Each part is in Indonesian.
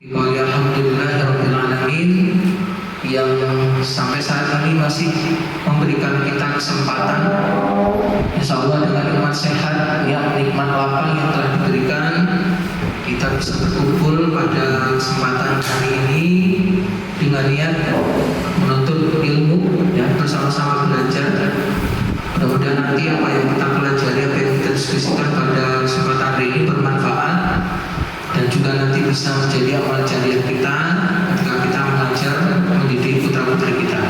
Alhamdulillahirrahmanirrahim, yang sampai saat ini masih memberikan kita kesempatan, insya Allah dengan nikmat sehat, nikmat lapang yang telah diberikan, kita bisa berkumpul pada kesempatan hari ini dengan niat menuntut ilmu dan bersama-sama belajar. Mudah-mudahan nanti apa yang kita pelajari, apa yang kita diskusikan pada kesempatan hari ini bermanfaat dan juga nanti bisa menjadi amal jariah kita ketika kita mengajar, mendidik putra-putri kita.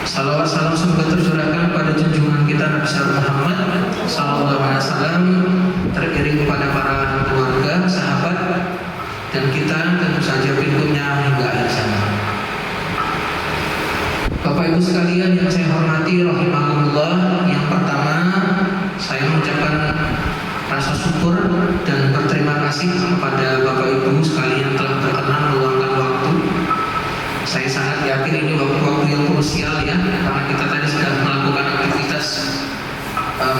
Salawat salam semoga tercurahkan pada junjungan kita Nabi Muhammad sallallahu alaihi wasallam, teriring kepada para keluarga, sahabat, dan kita tentu saja berikutnya hingga akhir zaman. Bapak Ibu sekalian yang saya hormati rahimakumullah, yang pertama saya mengucapkan rasa syukur dan berterima kasih kepada Bapak Ibu sekalian yang telah berkenan meluangkan waktu. Saya sangat yakin ini waktu-waktu yang krusial ya, karena kita tadi sudah melakukan aktivitas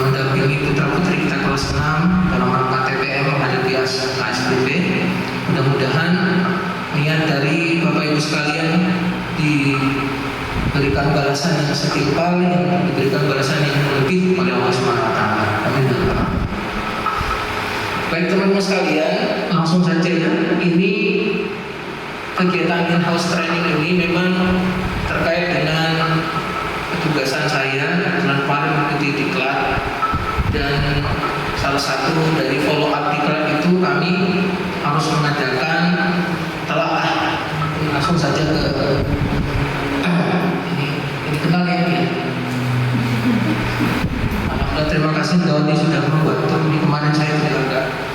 mendampingi putra-putri kita kelas 6 dalam rangka TPM menghadapi ASBB. Mudah-mudahan niat dari Bapak Ibu sekalian diberikan balasan yang setimpal, yang diberikan balasan yang lebih oleh Allah SWT. Amin. Baik teman-teman sekalian, langsung saja ya. Ini kegiatan in-house training ini memang terkait dengan ketugasan saya. Bulan kemarin mengikuti diklat, dan salah satu dari follow up diklat itu kami harus mengadakan telaah. Langsung saja ke ini kenal ya ini. Alhamdulillah, terima kasih Doni sudah membantu. Ini kemarin saya juga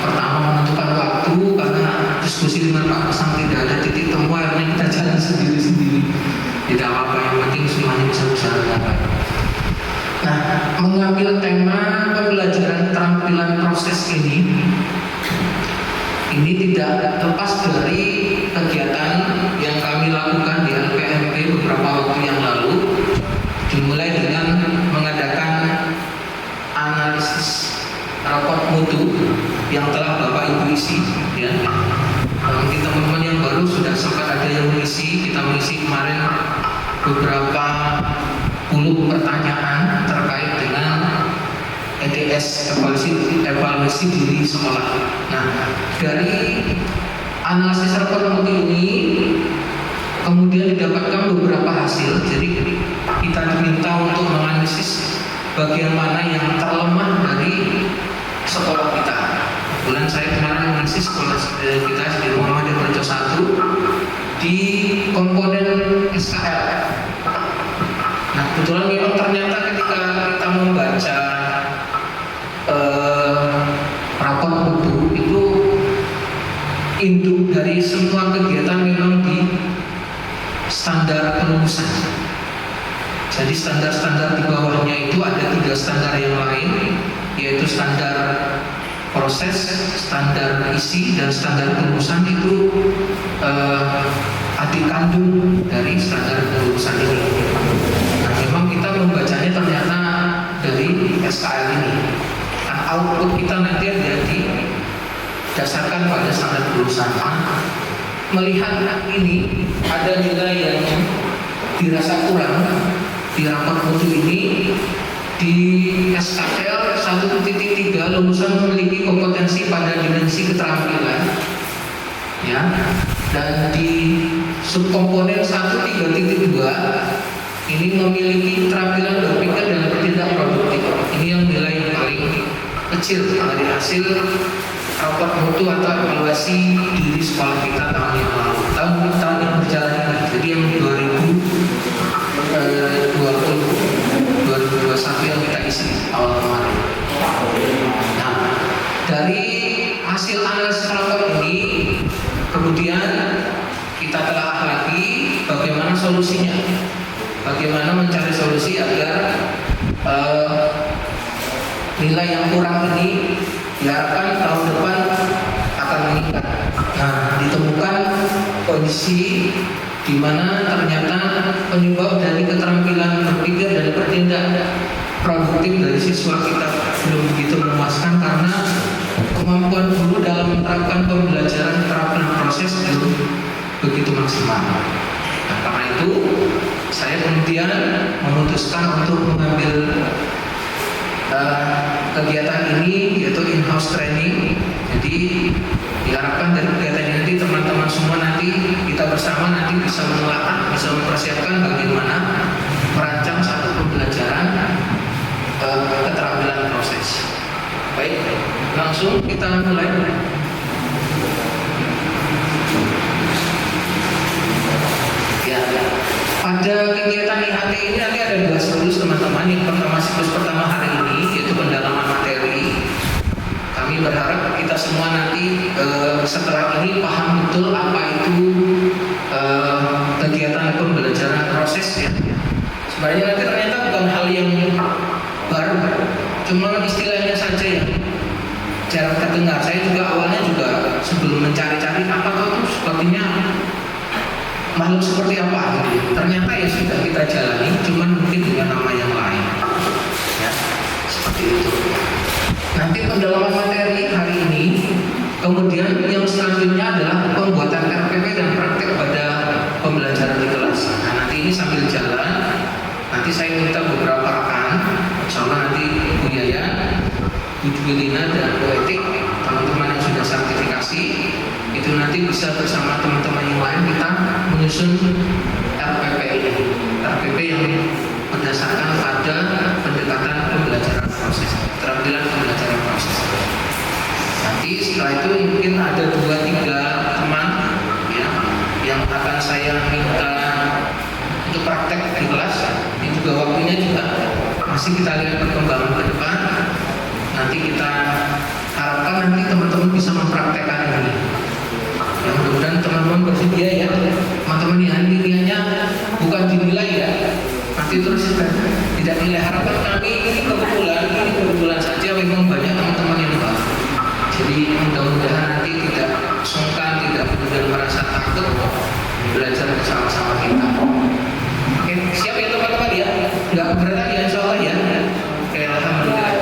pertama menentukan waktu karena diskusi dengan Pak Kesang tidak ada titik temu, akhirnya kita jalan sendiri-sendiri. Tidak apa-apa, yang penting semuanya bisa berjalan. Nah, mengambil tema pembelajaran keterampilan proses ini tidak lepas dari kegiatan yang kami lakukan di LPMP beberapa waktu yang lalu, dimulai dengan mengadakan analisis raport mutu yang telah Bapak Ibu isi ya. Mungkin teman-teman yang baru sudah sempat ada yang mengisi. Kita mengisi kemarin beberapa puluh pertanyaan terkait dengan EDS, evaluasi diri sekolah. Nah, dari analisis raport mutu ini kemudian didapatkan beberapa hasil. Jadi kita diminta untuk menganalisis bagian mana yang terlemah dari sekolah kita. Kebetulan saya kemarin menganalisis sekolah kita di Muhammadiyah Projo 1 di komponen SKL. Nah, kebetulan memang ternyata ketika kita membaca rapor mutu itu, induk dari semua kegiatan memang di standar kelulusan. Jadi standar-standar di bawahnya itu ada 3 standar yang lain, yaitu standar proses, standar isi, dan standar kelulusan. Itu adik kandung dari standar kelulusan ini. Nah, memang kita membacanya ternyata dari SKL ini. Nah, output kita nanti ada didasarkan pada standar kelulusan. Melihat ini ada nilai yang dirasa kurang di rapor mutu ini. Di SKL 1.3 lulusan memiliki kompetensi pada dimensi keterampilan ya, dan di subkomponen 1.3.2 ini memiliki keterampilan berpikir dan bertindak produktif. Ini yang nilai yang paling kecil dari hasil rapor mutu atau evaluasi diri sekolah kita tahun yang lalu, tahun yang berjalan. Jadi yang 2021 yang kita isi awal kemarin. Nah, dari hasil analisis rapor ini kemudian kita telah lagi bagaimana solusinya, bagaimana mencari solusi agar nilai yang kurang ini diharapkan tahun depan akan meningkat. Nah, ditemukan kondisi di mana ternyata penyebab dari keterampilan berpikir dan bertindak produktif dari siswa kita belum begitu memuaskan, karena kemampuan guru dalam menerapkan pembelajaran keterampilan proses belum begitu maksimal. Nah, karena itu saya kemudian memutuskan untuk mengambil kegiatan ini, yaitu in-house training. Jadi diharapkan dari kegiatan ini nanti teman-teman semua nanti kita bersama nanti bisa menelaah, bisa mempersiapkan bagaimana merancang satu pembelajaran keterampilan proses. Baik, langsung kita mulai. Ya, pada kegiatan IHT ini nanti ada 2 siklus teman-teman. Yang pertama, siklus pertama hari ini yaitu pendalaman materi. Kami berharap kita semua nanti setelah ini paham betul apa itu kegiatan pembelajaran proses ya. Sebenarnya nanti ternyata bukan hal yang baru, cuma istilahnya saja yang jarang terdengar. Saya juga awalnya juga sebelum mencari-cari apa itu sepertinya makhluk seperti apa gitu. Ternyata ya sudah kita jalani, cuman mungkin dengan nama yang lain. Ya, seperti itu. Nanti pendalaman materi hari ini, kemudian yang selanjutnya adalah pembuatan RPP dan praktek pada pembelajaran di kelas. Nah, nanti ini sambil jalan, nanti saya minta beberapa rekan, insya Allah nanti Bu Yaya, Bu Juwelina dan Bu Etik, teman-teman yang sudah sertifikasi, itu nanti bisa bersama teman-teman yang lain kita menyusun RPP ini. RPP yang berdasarkan pada pendekatan pembelajaran proses, keterampilan pembelajaran proses. Nanti setelah itu mungkin ada 2-3 teman ya, yang akan saya minta untuk praktek di kelas. Ini juga waktunya juga masih kita lihat perkembangan ke depan. Nanti kita harapkan nanti teman-teman bisa mempraktekkan ini. Ya, mudah-mudahan teman-teman bersedia ya. Teman-teman ya, nilainya bukan dinilai ya. Nanti terus tidak nilai. Harapan kami ini kebetulan saja memang banyak teman-teman yang baru. Jadi mudah-mudahan nanti tidak sungkan, tidak kemudian merasa takut belajar bersama-sama kita. Oke, siap ya teman-teman ya? Nggak keberatan ya insya Allah ya? Oke, alhamdulillah.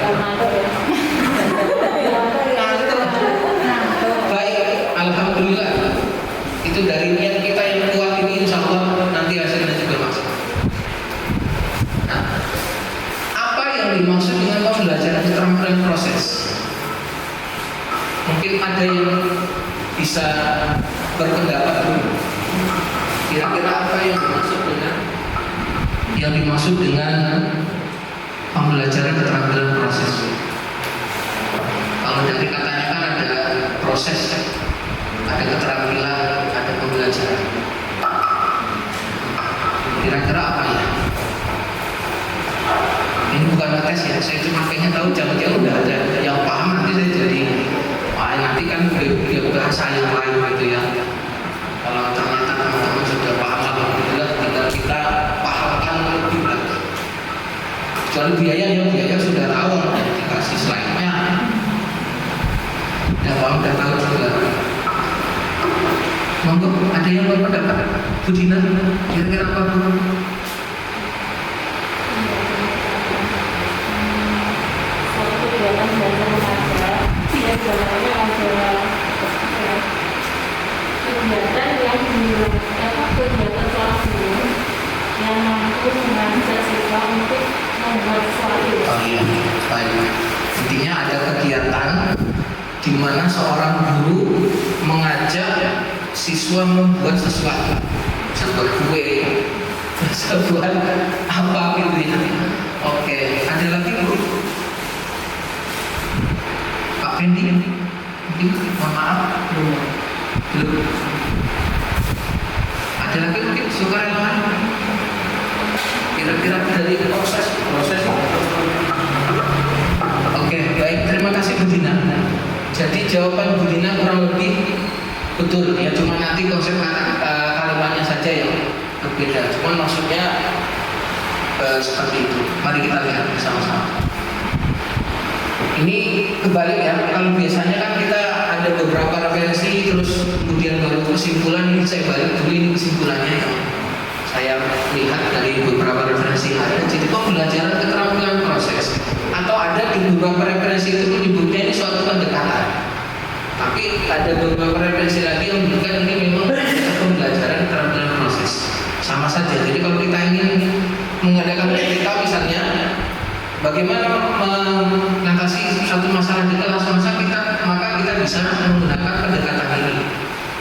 Baik, alhamdulillah. Itu dari niat kita yang kuat ini insya Allah nanti hasilnya juga maksimal. Dimaksud dengan pembelajaran keterampilan proses, mungkin ada yang bisa berpendapat dulu. Kira-kira apa yang dimaksud dengan pembelajaran keterampilan proses? Kalau dari katanya kan ada proses, ada keterampilan, ada pembelajaran. Kira-kira apa ya? Ini bukan ngetes ya, saya cuma pengen tahu jauh-jauh udah ada yang paham, nanti saya jadi nanti kan dia bahasa yang lain gitu ya. Kalau ternyata teman-teman sudah paham, alhamdulillah, tinggal kita pahamkan lebih lagi. Kecuali biaya sudah tahu, dikasih slide-nya udah paham, udah tahu juga. Monggo, ada yang berpendapat? Bu Dina, kira-kira apa? Kegiatan belajar mengajar, ya sebenarnya adalah kegiatan yang kegiatan seorang guru yang mampu mengajak siswa untuk membuat sesuatu. Oh iya, baik. Intinya ada kegiatan di mana seorang guru mengajak siswa membuat sesuatu, sebuah kue, sebuah apa gitu ya. Oke, ada lagi Bu? Pak Fendi, mohon maaf, belum. Ada lagi mungkin sukarelawan? Kira-kira dari proses. Oke, baik. Terima kasih Bu Dina. Jadi jawaban Bu Dina kurang lebih betul ya. Cuma nanti konsep kalimatnya saja yang berbeda. Cuma maksudnya seperti itu. Mari kita lihat bersama-sama. Ini kebalik ya, kalau biasanya kan kita ada beberapa referensi terus kemudian baru kesimpulan. Ini saya balik dulu, ini kesimpulannya ya. Saya lihat dari beberapa referensi ada. Jadi pembelajaran keterampilan proses atau ada di beberapa referensi itu menyebutnya ini suatu pendekatan. Tapi ada beberapa referensi lagi yang menunjukkan ini memang pembelajaran keterampilan proses. Sama saja. Jadi kalau kita ingin mengadakan TPK misalnya, bagaimana mengatasi suatu masalah di kelas masa maka kita bisa menggunakan pendekatan ini,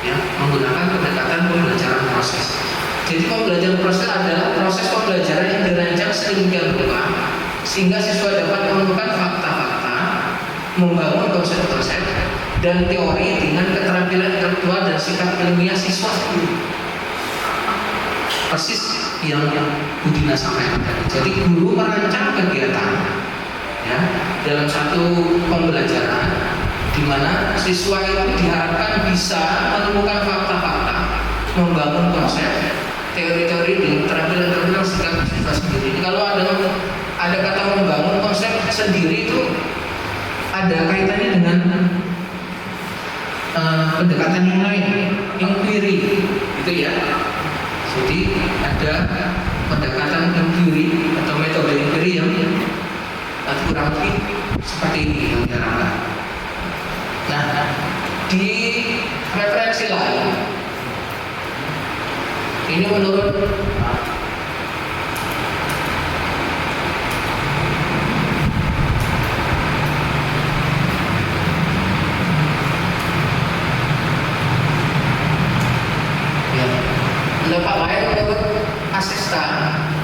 ya, menggunakan pendekatan pembelajaran proses. Jadi pembelajaran proses adalah proses pembelajaran yang dirancang sedemikian rupa sehingga siswa dapat menemukan fakta-fakta, membangun konsep-konsep dan teori dengan keterampilan intelektual dan sikap ilmiah siswa sendiri. Persis yang Budina sampaikan tadi. Jadi guru merancang kegiatan, ya, dalam satu pembelajaran di mana siswa itu diharapkan bisa menemukan fakta-fakta, membangun konsep, teori-teori dengan keterampilan intelektual sikap siswa sendiri. Kalau ada kata membangun konsep sendiri itu ada kaitannya dengan pendekatan yang lain, inquiry, gitu ya. Jadi ada pendekatan inquiry atau metode inquiry yang kurang lebih seperti ini yang diharapkan. Nah, di referensi lain ini menurut pendapat lain menurut asisten,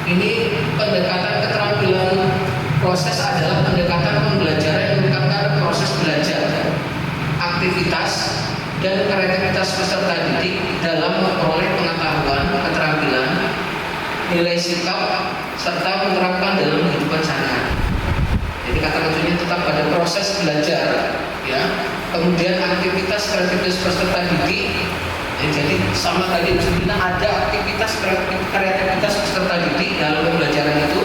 ini pendekatan keterampilan proses adalah pendekatan pembelajaran yang meningkatkan proses belajar, aktivitas, dan kreativitas peserta didik dalam memperoleh pengetahuan, keterampilan, nilai sikap, serta menerapkan dalam kehidupan sehari-hari. Jadi kata kuncinya tetap pada proses belajar, ya. Kemudian aktivitas kreativitas peserta didik. Jadi sama tadi sebenarnya ada aktivitas kreativitas peserta didik dalam pembelajaran itu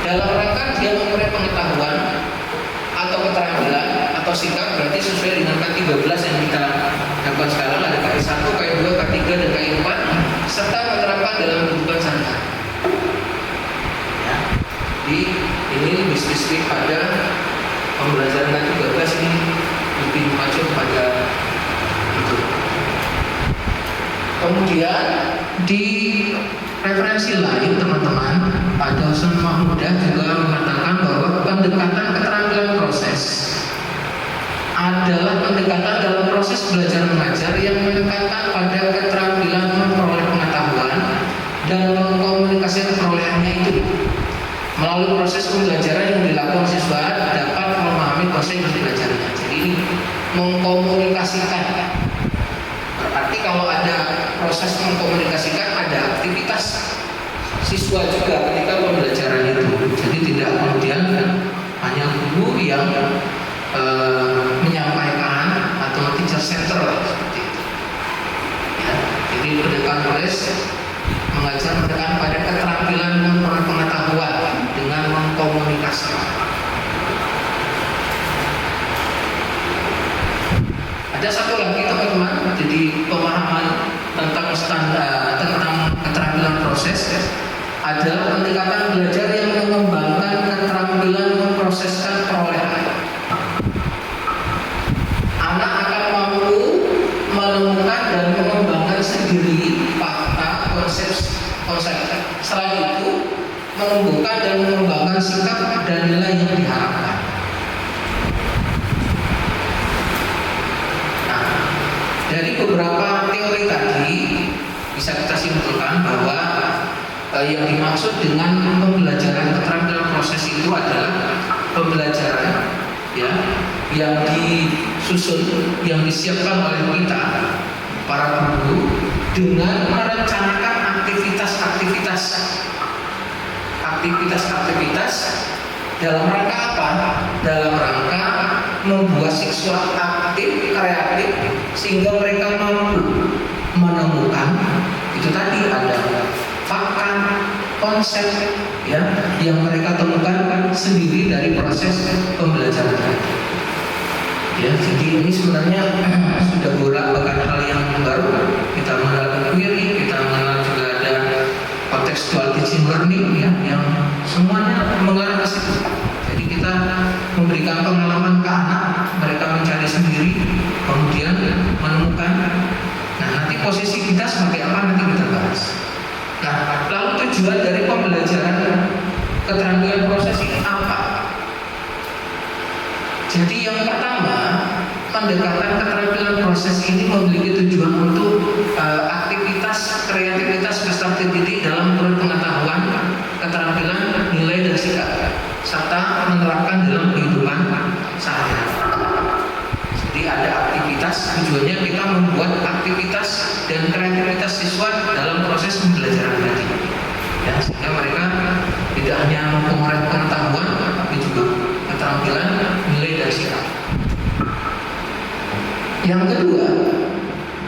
dalam rangka dia memperoleh pengetahuan atau keterampilan atau sikap, berarti sesuai dengan K13 yang kita lakukan sekarang, ada K1, K2, K3, dan K4, serta menerapkan dalam kehidupan sehari-hari. Ya. Jadi ini lebih spesifik pada pembelajaran K13, ini lebih mengacu pada itu. Kemudian di referensi lain teman-teman, Pak Johnson Mahmudah juga mengatakan bahwa pendekatan keterampilan proses adalah pendekatan dalam proses belajar mengajar yang menekankan pada keterampilan memperoleh pengetahuan dan mengkomunikasikan perolehannya itu. Melalui proses pembelajaran yang dilakukan siswa dapat memahami konsep yang dipelajarinya. Jadi ini mengkomunikasikan. Berarti kalau ada proses mengkomunikasikan, ada aktivitas siswa juga ketika pembelajaran itu. Jadi tidak kemudian hanya guru yang menyampaikan atau teacher center lah seperti itu. Ya, jadi pendekatan proses mengajar mendekat pada keterampilan memperoleh pengetahuan dengan mengkomunikasikan. Ada satu lagi teman-teman, jadi pemahaman tentang standar tentang keterampilan proses adalah pendekatan belajar yang mengembangkan keterampilan memproseskan perolehan. Anak akan mampu menemukan dan mengembangkan sendiri fakta, konsep. Selain itu, menumbuhkan dan mengembangkan sikap dan nilai yang diharapkan. Dari beberapa teori tadi bisa kita simpulkan bahwa yang dimaksud dengan pembelajaran keterampilan proses itu adalah pembelajaran, ya, yang disusun, yang disiapkan oleh kita para guru dengan merencanakan aktivitas dalam rangka apa? Dalam rangka membuat siswa aktif, kreatif, sehingga mereka mampu menemukan itu tadi ada fakta, konsep, ya, yang mereka temukan sendiri dari proses pembelajaran tadi. Ya, jadi ini sebenarnya sudah bukan hal yang baru. Kita mengenal inquiry, kita mengenal juga ada contextual teaching learning, ya, yang semuanya mengarah ke situ. Jadi kita memberikan pengalaman ke anak, mereka mencari sendiri, kemudian posisi kita sebagai apa nanti kita bahas. Nah, lalu tujuan dari pembelajaran keterampilan proses ini apa? Jadi yang pertama, pendekatan keterampilan proses ini memiliki tujuan untuk aktivitas kreativitas peserta didik dalam pengetahuan, keterampilan, nilai dan sikap, serta menerapkan dalam kehidupan sehari-hari. Jadi ada aktivitas, tujuannya kita membuat aktivitas dan kreativitas siswa dalam proses pembelajaran tadi, ya, sehingga mereka tidak hanya memperoleh pengetahuan, tapi juga keterampilan, nilai dan sikap. Yang kedua,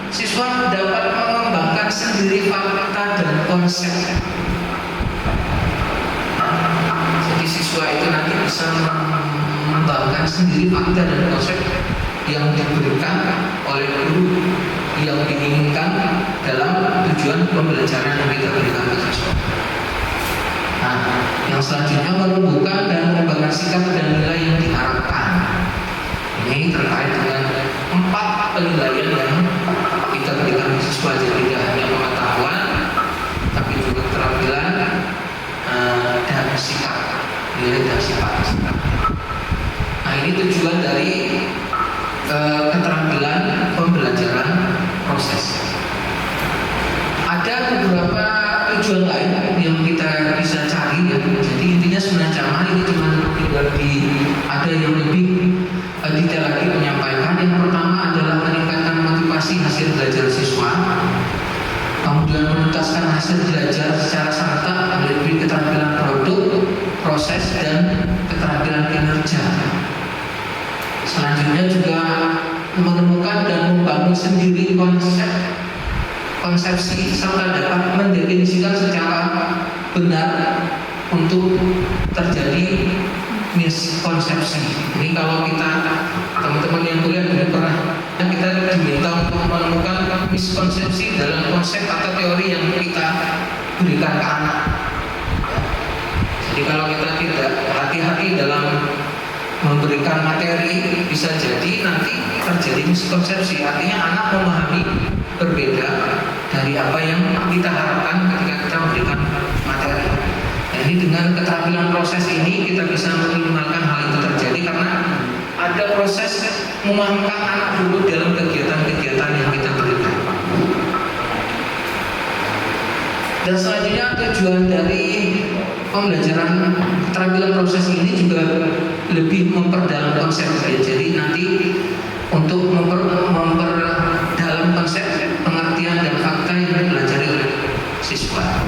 siswa dapat mengembangkan sendiri fakta dan konsep. Jadi siswa itu nanti bisa mengembangkan sendiri fakta dan konsep yang diberikan oleh guru yang diinginkan dalam tujuan pembelajaran yang kita berikan ke siswa. Nah, yang selanjutnya menumbuhkan dan mengembangkan sikap dan nilai yang diharapkan. Ini terkait dengan 4 penilaian yang kita berikan ke siswa, jadi tidak hanya pengetahuan, tapi juga keterampilan dan sikap, nilai dan sifat. Nah, ini tujuan dari keterampilan pembelajaran proses. Ada beberapa tujuan lain yang kita bisa cari, ya. Jadi intinya sebenarnya sama, ini cuma ada yang lebih detail lagi menyampaikan. Yang pertama adalah meningkatkan motivasi hasil belajar siswa, kemudian menuntaskan hasil belajar secara serentak melalui keterampilan produk, proses, dan keterampilan kinerja. Selanjutnya juga menemukan dan membangun sendiri konsepsi serta dapat mendefinisikan secara benar untuk terjadi miskonsepsi. Ini kalau kita teman-teman yang kuliah dulu pernah, kita diminta untuk menemukan miskonsepsi dalam konsep atau teori yang kita berikan ke anak. Jadi kalau kita tidak hati-hati dalam memberikan materi, bisa jadi nanti terjadi miskonsepsi. Artinya anak memahami berbeda dari apa yang kita harapkan ketika kita memberikan materi. Nah, ini dengan keterampilan proses ini kita bisa meminimalkan hal itu terjadi, karena ada proses memahamkan anak dulu dalam kegiatan-kegiatan yang kita berikan. Dan selanjutnya tujuan dari pembelajaran keterampilan proses ini juga lebih memperdalam konsep, ya. Jadi nanti untuk memperdalam konsep, pengertian dan fakta yang dipelajari oleh siswa.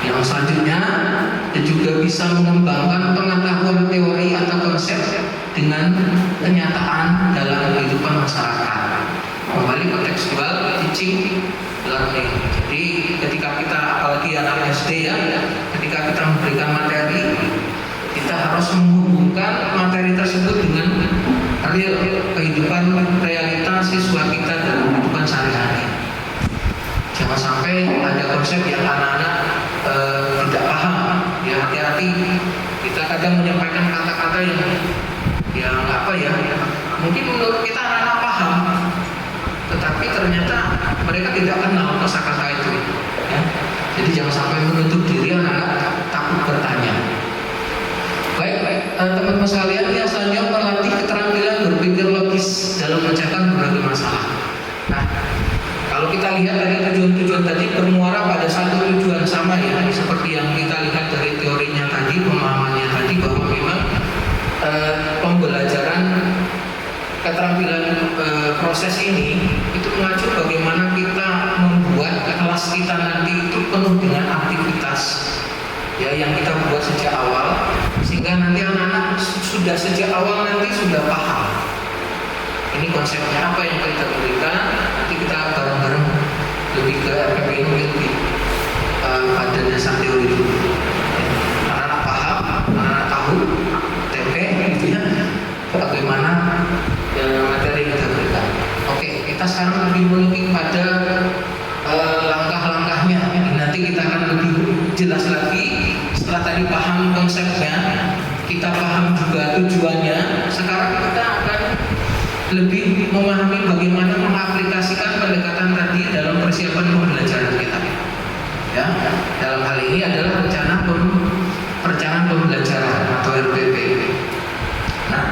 Yang selanjutnya juga bisa mengembangkan pengetahuan teori atau konsep dengan kenyataan dalam kehidupan masyarakat. Kembali kontekstual teaching learning. Jadi ketika kita, apalagi anak SD, ya, ketika kita memberikan materi, kita harus menghubungkan materi tersebut dengan real kehidupan realita siswa kita dalam kehidupan sehari-hari. Jangan sampai ada konsep yang anak-anak tidak paham. Ya, hati-hati. Kita kadang menyampaikan kata-kata yang apa ya? Mungkin menurut kita anak-anak paham, tetapi ternyata mereka tidak kenal kosakata itu. Ya. Jadi jangan sampai menutup diri, anak-anak takut bertanya. Baik, teman-teman sekalian, yang selanjutnya melatih keterampilan berpikir logis dalam memecahkan berbagai masalah. Nah, kalau kita lihat dari tujuan-tujuan tadi bermuara pada satu tujuan sama, ya, seperti yang kita lihat dari teorinya tadi, pemahamannya tadi, bahwa memang pembelajaran keterampilan proses ini itu mengacu bagaimana kita membuat kelas kita nanti itu penuh dengan aktivitas, ya, yang kita buat sejak awal, sehingga nanti anak-anak sudah sejak awal nanti sudah paham ini konsepnya apa yang kita berikan. Nanti kita bareng-bareng lebih ke RPP ini lebih pada dasar teori dulu. Anak-anak paham, anak-anak tahu TP gitu, ya, bagaimana materi yang kita berikan. Oke, kita sekarang lebih menukik pada langkah-langkahnya. Nanti kita akan lebih jelas lagi setelah tadi paham konsepnya, kita paham juga tujuannya. Sekarang kita akan lebih memahami bagaimana mengaplikasikan pendekatan tadi dalam persiapan pembelajaran kita. Ya, dalam hal ini adalah perencanaan pembelajaran atau RPP. Nah,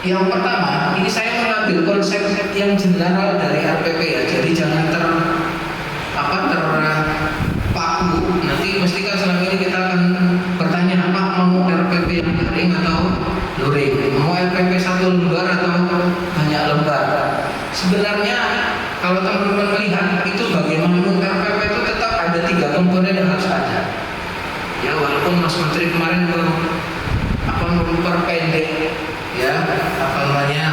yang pertama, ini saya mengambil konsep yang general dari RPP ya. Jadi jangan terpaku. Nanti mesti kan selama ini kita akan bertanya apa mau RPP yang daring atau luring, mau RPP satu lembar atau banyak lembar. Sebenarnya kalau teman-teman melihat itu bagaimana RPP itu tetap ada 3 komponen yang harus ada. Ya, walaupun Mas Menteri kemarin memperpendek ya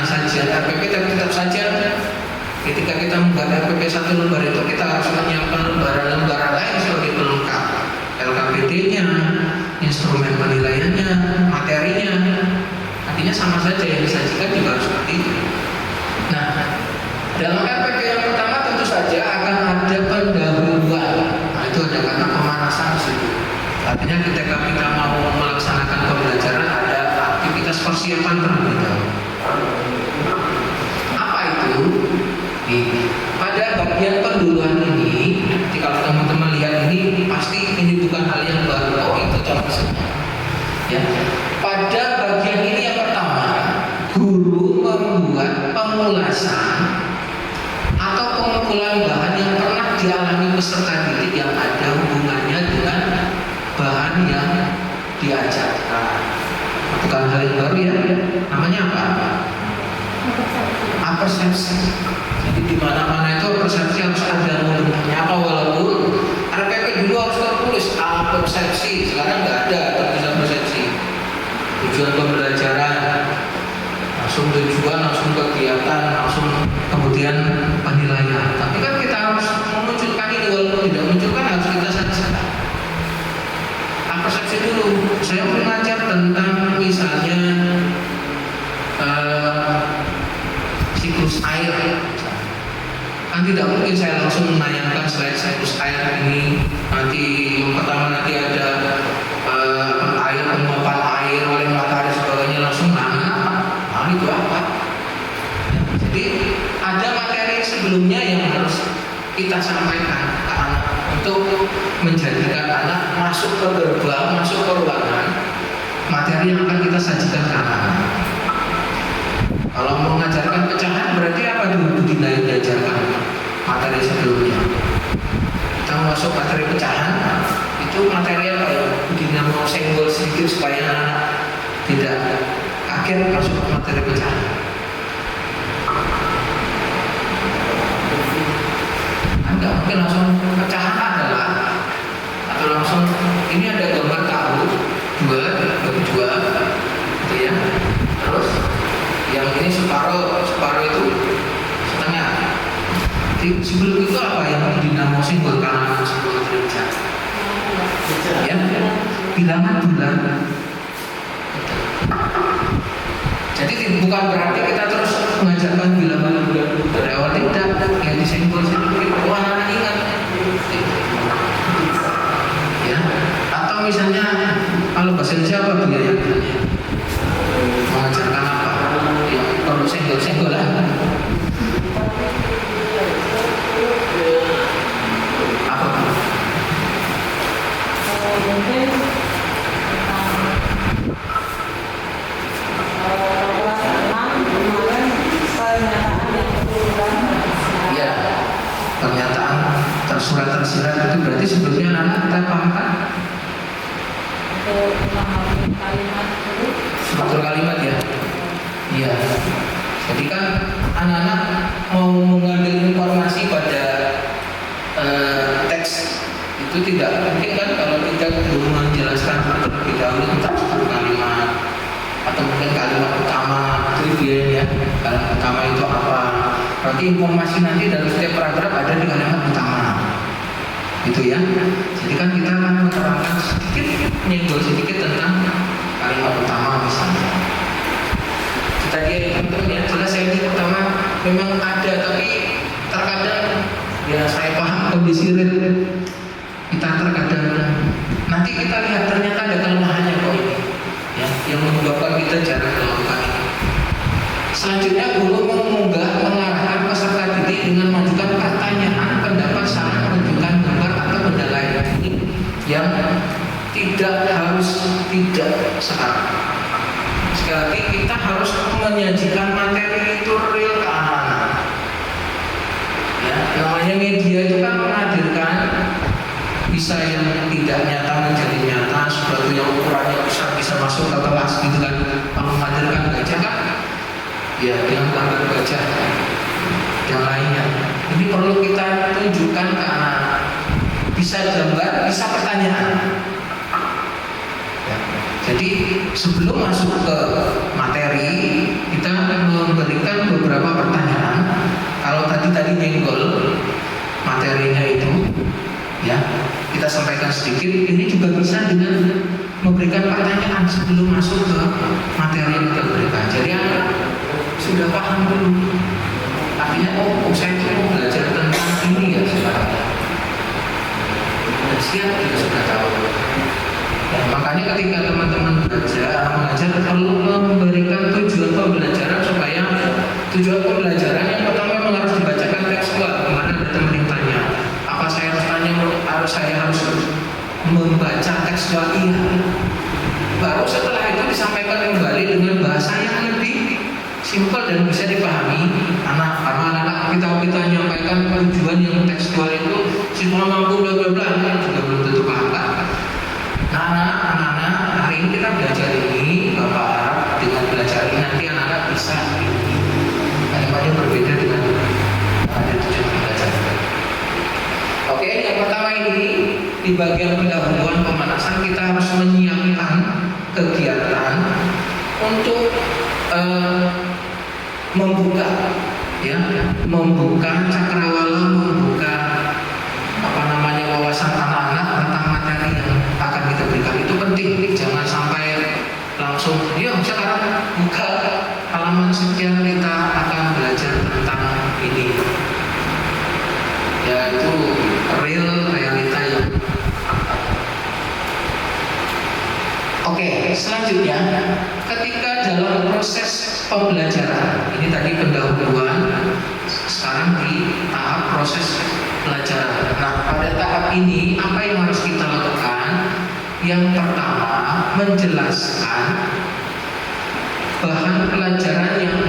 sajian RPP, tapi tetap saja ketika kita membuat RPP satu lembar itu kita harus menyiapkan lembaran-lembaran lain sebagai pelengkap, LKPD-nya, instrumen penilaiannya, materinya. Artinya sama saja yang disajikan juga harus seperti itu. Nah, dalam RPP yang pertama tentu saja akan ada pendahuluan. Nah, itu ada kata pemanasan di situ. Artinya ketika kita mau melaksanakan pembelajaran ada aktivitas persiapan terlebih dahulu. Apa itu? Pada bagian pendahuluan ini, kalau teman-teman lihat ini pasti ini bukan hal yang baru, itu contoh. Ya. Pada bagian ini yang pertama, guru membuat pemulasan atau pengumpulan bahan yang pernah dialami peserta didik yang ada hubungannya dengan bahan yang diajarkan. Bukan hal yang baru ya. Namanya apa? Persepsi. Jadi di mana-mana itu persepsi harus ada momennya apa, walaupun RPP dulu harus tertulis persepsi, sekarang nggak ada tertulisan persepsi. Tujuan pembelajaran, langsung tujuan, langsung kegiatan, langsung kemudian penilaian. Tapi kan kita harus memunculkan ini, walaupun tidak munculkan harus kita sajikan. Persepsi dulu. Saya mengajar tentang misalnya siklus air. Kan tidak mungkin saya langsung menayangkan slide siklus air ini. Nanti yang pertama nanti ada air, penguapan air oleh matahari sebagainya, langsung itu apa? Jadi ada materi sebelumnya yang harus kita sampaikan ke anak untuk menjadikan anak masuk ke gerbang, masuk ke ruangan materi yang akan kita sajikan ke anak. Kalau mau mengajarkan pecahan berarti apa dulu yang diajarkan materi sebelumnya? Kita masuk materi pecahan, itu materi apa ya? Dinamo senggol sedikit supaya anak tidak kaget masuk ke materi pecahan. Enggak mungkin langsung pecahan adalah atau langsung ini ada gambar tahu dua gitu ya. Terus yang ini separuh itu setengah. Jadi sebelum itu apa yang dinamo simbol kanan sebelum kerja? Ya, bilangan bulan. Jadi bukan berarti kita terus mengajarkan bilangan bulan dari awal, tidak. Yang disimbol sedikit, wah ingat. Ya, atau misalnya kalau bahasa Indonesia apa biaya bulannya? Mengajarkan apa? Yang perlu senggol-senggolan. Apa? Mungkin ya, pernyataan tersurat itu berarti sebetulnya anak kita paham kan? untuk memahami kalimat itu. Struktur kalimat ya. Iya. Jadi kan anak-anak mau mengambil informasi pada teks itu tidak mungkin kan kalau kita belum menjelaskan terlebih dahulu tentang struktur kalimat atau mungkin kalimat utama itu ya. Kalimat utama itu apa? Berarti informasi nanti dalam setiap paragraf ada di kalimat utama. Gitu ya. Jadi kan kita akan menerangkan sedikit, menyenggol sedikit tentang kalimat utama misalnya. Tadi ya jelas saya ini pertama memang ada, tapi terkadang ya saya paham kondisi real kita terkadang nanti kita lihat ternyata ada kelemahannya kok ini ya, yang menyebabkan kita jarang melakukan ini. Selanjutnya guru mengarahkan peserta didik dengan mengajukan pertanyaan, pendapat, saran, menunjukkan gambar atau benda lain yang tidak sekarang. Sekali lagi kita harus menyajikan materi itu real ke anak-anak. Ya, namanya media itu kan menghadirkan bisa yang tidak nyata menjadi nyata, sesuatu yang ukurannya besar bisa masuk ke kelas gitu kan. Kalau menghadirkan gajah kan, ya yang gambar gajah yang lainnya. Ini perlu kita tunjukkan ke anak-anak. Bisa gambar, bisa pertanyaan. Ya. Jadi sebelum masuk ke materi, kita memberikan beberapa pertanyaan. Kalau tadi nyenggol materinya itu, ya kita sampaikan sedikit. Ini juga bisa dengan memberikan pertanyaan sebelum masuk ke materi yang kita berikan. Jadi sudah paham dulu. Artinya, saya mau belajar tentang ini ya sekarang. Dan siap juga sudah tahu. Ya, makanya ketika teman-teman mengajar perlu memberikan tujuan pembelajaran supaya tujuan pembelajaran yang pertama memang harus dibacakan tekstual. Kemarin ada teman yang tanya, apa saya harus tanya, saya harus membaca tekstual? Iya. Baru setelah itu disampaikan kembali dengan bahasa yang lebih simpel dan bisa dipahami anak. Karena anak kita menyampaikan tujuan yang tekstual itu siswa mampu bla bla bla juga belum tentu paham kan. Nah, anak-anak hari ini kita belajar ini Bapak harap dengan belajar ini nanti anak-anak bisa daripada berbeda dengan ada tujuan belajar. Oke, yang pertama ini di bagian pendahuluan pemanasan kita harus menyiapkan kegiatan untuk membuka cakrawala, membuka wawasan anak-anak tentang materi yang akan kita berikan. Itu penting, jangan sampai langsung yuk sekarang buka halaman sekian kita akan belajar tentang ini, yaitu realita yang oke. Selanjutnya ketika dalam proses pembelajaran, ini tadi pendahuluan, sekarang di tahap proses pelajaran. Nah, pada tahap ini apa yang harus kita lakukan? Yang pertama, menjelaskan bahan pelajaran yang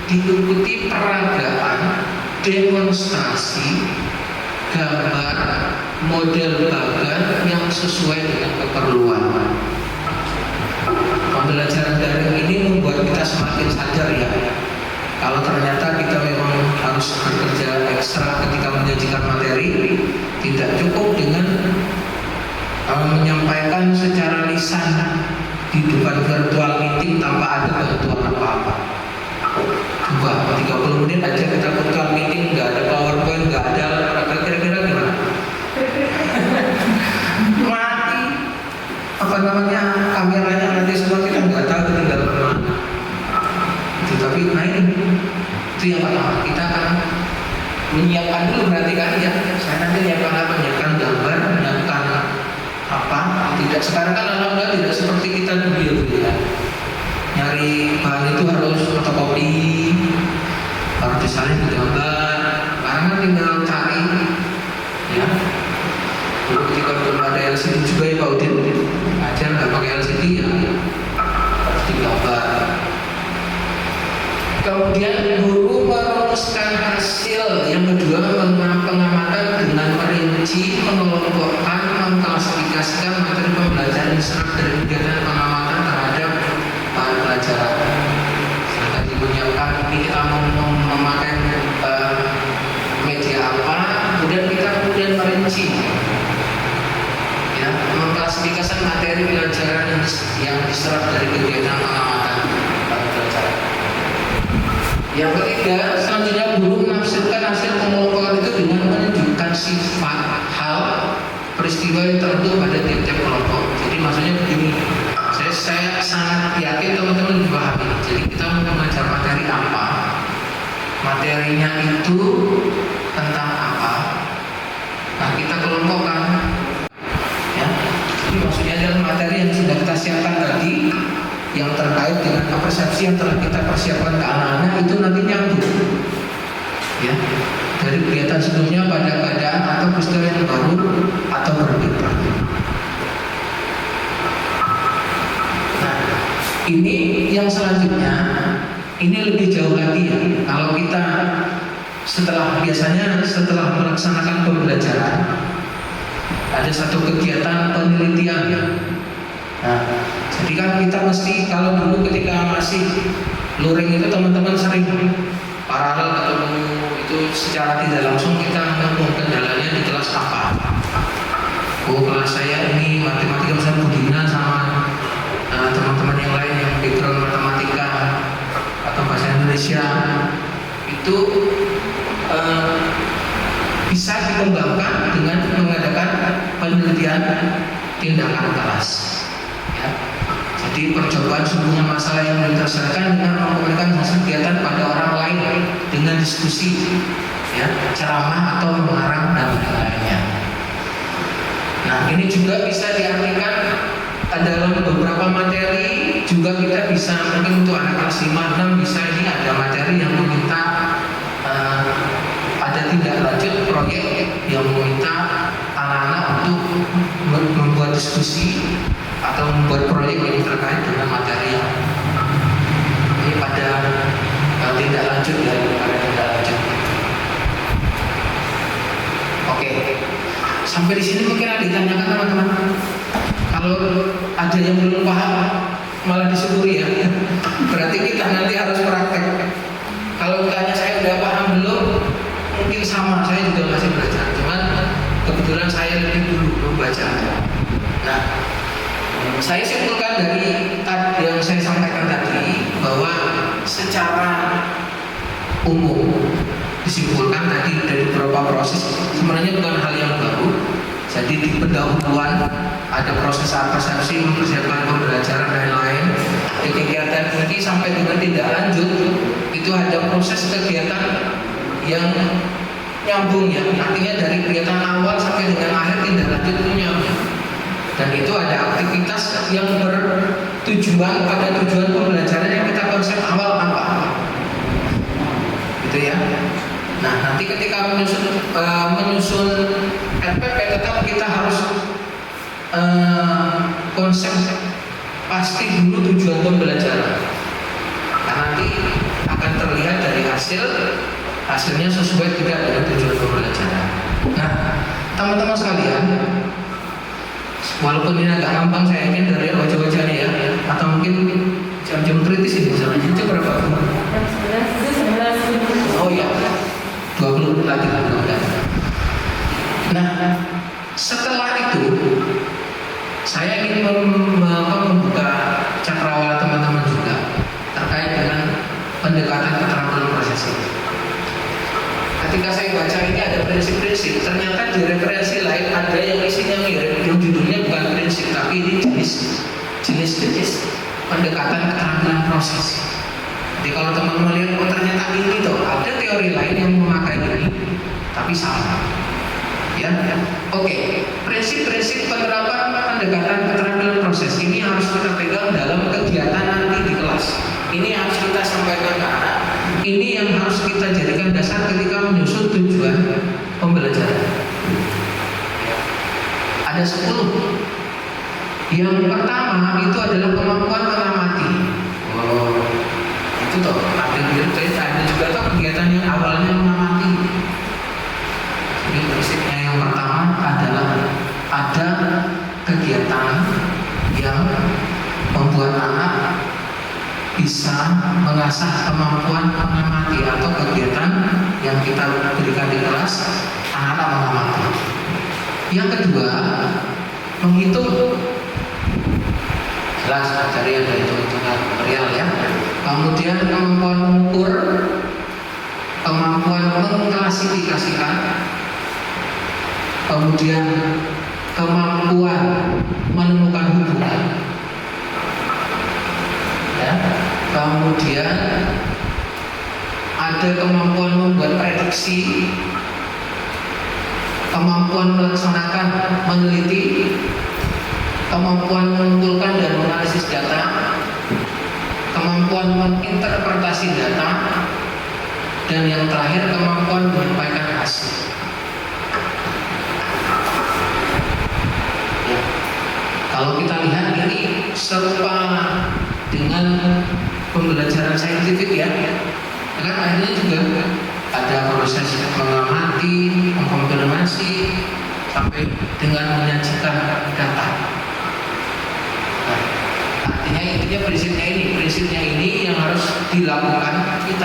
diikuti peragaan, demonstrasi, gambar, model bagan yang sesuai dengan keperluan. Pembelajaran daring ini membuat kita semakin sadar ya, kalau ternyata kita memang harus bekerja ekstra ketika menyajikan materi. Tidak cukup dengan menyampaikan secara lisan di depan virtual meeting tanpa ada bantuan apa-apa. Coba 30 menit aja kita virtual meeting, nggak ada PowerPoint, nggak ada, kira-kira gimana? Mati kameranya nanti semua kita nggak tahu tinggal kemana. Tapi itu yang pertama, kita akan menyiapkan dulu, berarti kan ya, saya nanti menyiapkan gambar, menyiapkan apa, tidak sekarang kan anak-anak tidak seperti kita dulu ya. Nyari bahan itu harus fotokopi, harus disalin di gambar, karena tinggal cari ya. Dulu ketika belum ada LCD juga ya Pak Udin, ajar nggak pakai LCD ya, harus digambar. Kemudian guru merumuskan hasil. Yang kedua, pengamatan dengan merinci, mengelompokkan, mengklasifikasikan materi pembelajaran diserap dari kegiatan pengamatan terhadap bahan pelajaran. Saya tadi menyiapkan ini kita mau memakai media apa, kemudian kita merinci, ya, mengklasifikasikan materi pelajaran yang diserap dari kegiatan pengamatan bahan pelajaran. Yang ketiga, selanjutnya guru menafsirkan hasil pengelompokan itu dengan menunjukkan sifat, hal, peristiwa yang tertentu pada tiap-tiap kelompok. Jadi maksudnya begini, saya sangat yakin teman-teman dipahami. Jadi kita mau mengajar materi apa, materinya itu tentang apa, nah kita kelompokkan. Ya, jadi maksudnya dalam materi yang sudah kita siapkan tadi, yang terkait dengan persepsi yang telah kita persiapkan ke anak-anak itu nanti nyambung, ya, dari kegiatan sebelumnya pada keadaan atau peristiwa yang baru atau berbeda. Nah, ini yang selanjutnya, ini lebih jauh lagi ya. Kalau kita biasanya setelah melaksanakan pembelajaran ada satu kegiatan penelitian ya. Nah, jadi kan kita mesti, kalau dulu ketika masih luring itu teman-teman sering paralel ketemu itu secara tidak langsung kita ngomong kendalanya di kelas apa. Oh, kelas saya ini matematika Ustaz Budina sama teman-teman yang lain yang background matematika atau bahasa Indonesia itu bisa dikembangkan dengan mengadakan penelitian tindakan kelas. Ya. Jadi percobaan sumbernya masalah yang diterselesaikan dengan memberikan hasil kegiatan pada orang lain dengan diskusi, ya, ceramah atau mengarang dan lain-lainnya. Nah, ini juga bisa diartikan dalam beberapa materi juga kita bisa, mungkin untuk anak kelas 5-6 bisa ini ada materi yang meminta ada tindak lanjut proyek yang meminta anak-anak untuk membuat diskusi atau membuat proyek yang terkait dengan materi yang ini pada tindak lanjut ya, pada tindak lanjut. Oke, sampai di sini mungkin ada ditanyakan teman-teman. Kalau ada yang belum paham malah disyukuri ya. Berarti kita nanti harus praktek. Kalau tanya saya udah paham belum, mungkin sama, saya juga masih belajar. Cuman kebetulan saya lebih dulu membaca. Nah, saya simpulkan dari yang saya sampaikan tadi bahwa secara umum disimpulkan tadi dari beberapa proses sebenarnya bukan hal yang baru. Jadi di pendahuluan ada proses persepsi, mempersiapkan pembelajaran dan lain-lain. Di kegiatan ini sampai dengan tindak lanjut itu ada proses kegiatan yang nyambung ya. Artinya dari kegiatan awal sampai dengan akhir tindak lanjut itu nyambung. Dan itu ada aktivitas yang bertujuan pada tujuan pembelajaran yang kita konsep awal apa, gitu ya. Nah, nanti ketika menyusun RPP tetap kita harus konsep pasti dulu tujuan pembelajaran. Nah, nanti akan terlihat dari hasilnya sesuai tidak dengan tujuan pembelajaran. Nah, teman-teman sekalian, walaupun ini agak gampang saya yakin dari wajah-wajahnya ya, atau mungkin jam-jam kritis ini misalnya itu berapa? Jam 11. Oh iya, 20 menit lagi mudah-mudahan. Nah, setelah itu saya ingin membuka cakrawala teman-teman juga terkait dengan pendekatan keterampilan prosesi. Ketika saya baca ini ada prinsip-prinsip, ternyata di referensi lain ada yang isinya mirip, yang judulnya bukan prinsip, tapi ini jenis-jenis pendekatan keterampilan proses. Jadi kalau teman-teman lihat, oh ternyata ini tuh ada teori lain yang memakai ini, tapi sama. Ya, oke. Prinsip-prinsip penerapan pendekatan keterampilan proses ini harus kita pegang dalam kegiatan nanti di kelas. Ini harus kita sampaikan ke anak. Ini yang harus kita jadikan dasar ketika menyusun tujuan pembelajaran. Ada 10. Yang pertama itu adalah kemampuan mengamati. Oh, itu toh. Ada juga toh kegiatan yang awalnya mengamati. Jadi prinsipnya yang pertama adalah ada kegiatan yang membuat anak bisa mengasah kemampuan mengamati, atau kegiatan yang kita berikan di kelas anak-anak mengamati. Yang kedua, menghitung. Jelas dari ada hitung-hitungan real ya. Kemudian kemampuan mengukur, kemampuan mengklasifikasikan, kemudian kemampuan menemukan hubungan, ya. Kemudian ada kemampuan membuat prediksi, kemampuan melaksanakan meneliti, kemampuan mengumpulkan dan menganalisis data, kemampuan menginterpretasi data, dan yang terakhir kemampuan menyampaikan hasil. Ya. Kalau kita lihat ini serupa dengan pembelajaran saintifik ya, kan akhirnya juga ada proses mengamati, mengkonfirmasi, sampai dengan menyajikan data. Nah, artinya intinya prinsipnya ini yang harus kita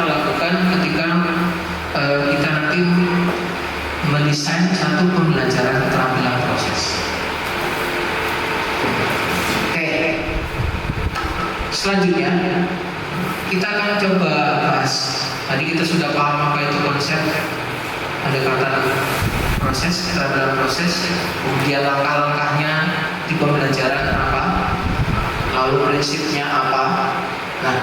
lakukan ketika kita nanti mendesain satu pembelajaran keterampilan proses. Oke, selanjutnya kita akan coba bahas. Tadi kita sudah paham apa itu konsep, ada kata proses, keterampilan proses, kemudian langkah-langkahnya di pembelajaran apa, lalu prinsipnya apa. Nah,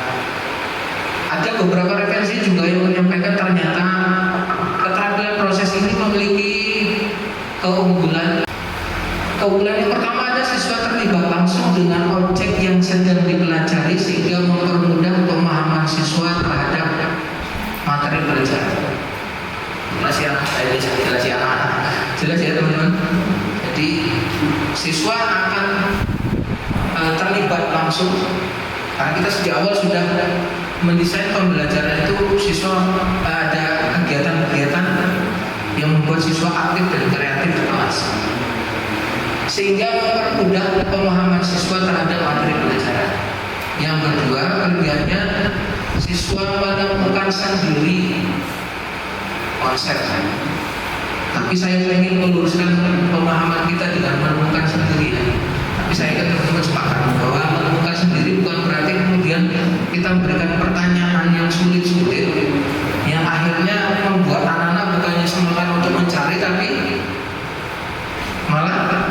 ada beberapa referensi juga yang menyampaikan ternyata keterampilan proses ini memiliki keunggulan. Keunggulan yang pertama, ada siswa terlibat langsung dengan objek yang sedang dipelajari sehingga mempermudah pemahaman siswa terhadap materi pelajaran. Jelas ya, jelas ya anak-anak, jelas ya teman-teman. Jadi siswa akan terlibat langsung karena kita sejak awal sudah mendesain pembelajaran itu. Siswa ada kegiatan-kegiatan yang membuat siswa aktif dan kreatif di kelas, sehingga mempermudah pemahaman siswa terhadap materi pelajaran. Yang kedua, kerjanya siswa menemukan sendiri konsep. Tapi saya ingin meluruskan pemahaman kita dengan menemukan sendiri. Tapi saya ingin teman-teman sepakat bahwa menemukan sendiri bukan berarti kemudian kita memberikan pertanyaan yang sulit-sulit, yang akhirnya membuat anak-anak bukannya semangat untuk mencari, tapi malah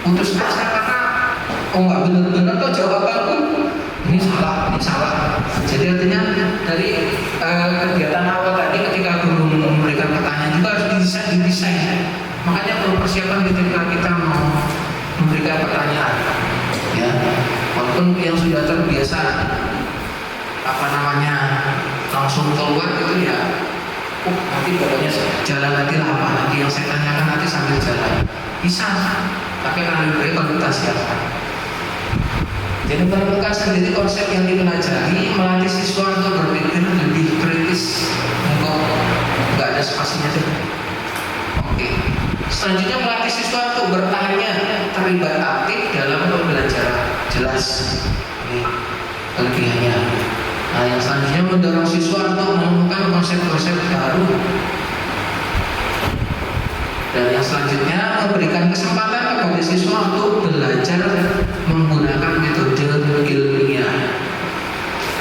putus asa karena nggak benar-benar kok jawabanku ini salah. Jadi artinya dari kegiatan awal tadi ketika guru memberikan pertanyaan juga harus didesain. Makanya perlu persiapan ketika kita mau memberikan pertanyaan. Ya, walaupun yang sudah terbiasa langsung keluar gitu ya. Nanti pokoknya jalan nanti lah apa nanti yang saya tanyakan nanti sambil jalan bisa. Tapi kan lebih baik kalau kita siapkan. Jadi menemukan sendiri konsep yang dipelajari, melatih siswa untuk berpikir lebih kritis. Nggak ada spasinya tuh. Oke. Selanjutnya melatih siswa untuk bertanya, terlibat aktif dalam pembelajaran. Jelas. Ini kelebihannya. Nah, yang selanjutnya mendorong siswa untuk menemukan konsep-konsep baru. Dan yang selanjutnya memberikan kesempatan kepada siswa untuk belajar menggunakan metode ilmiah.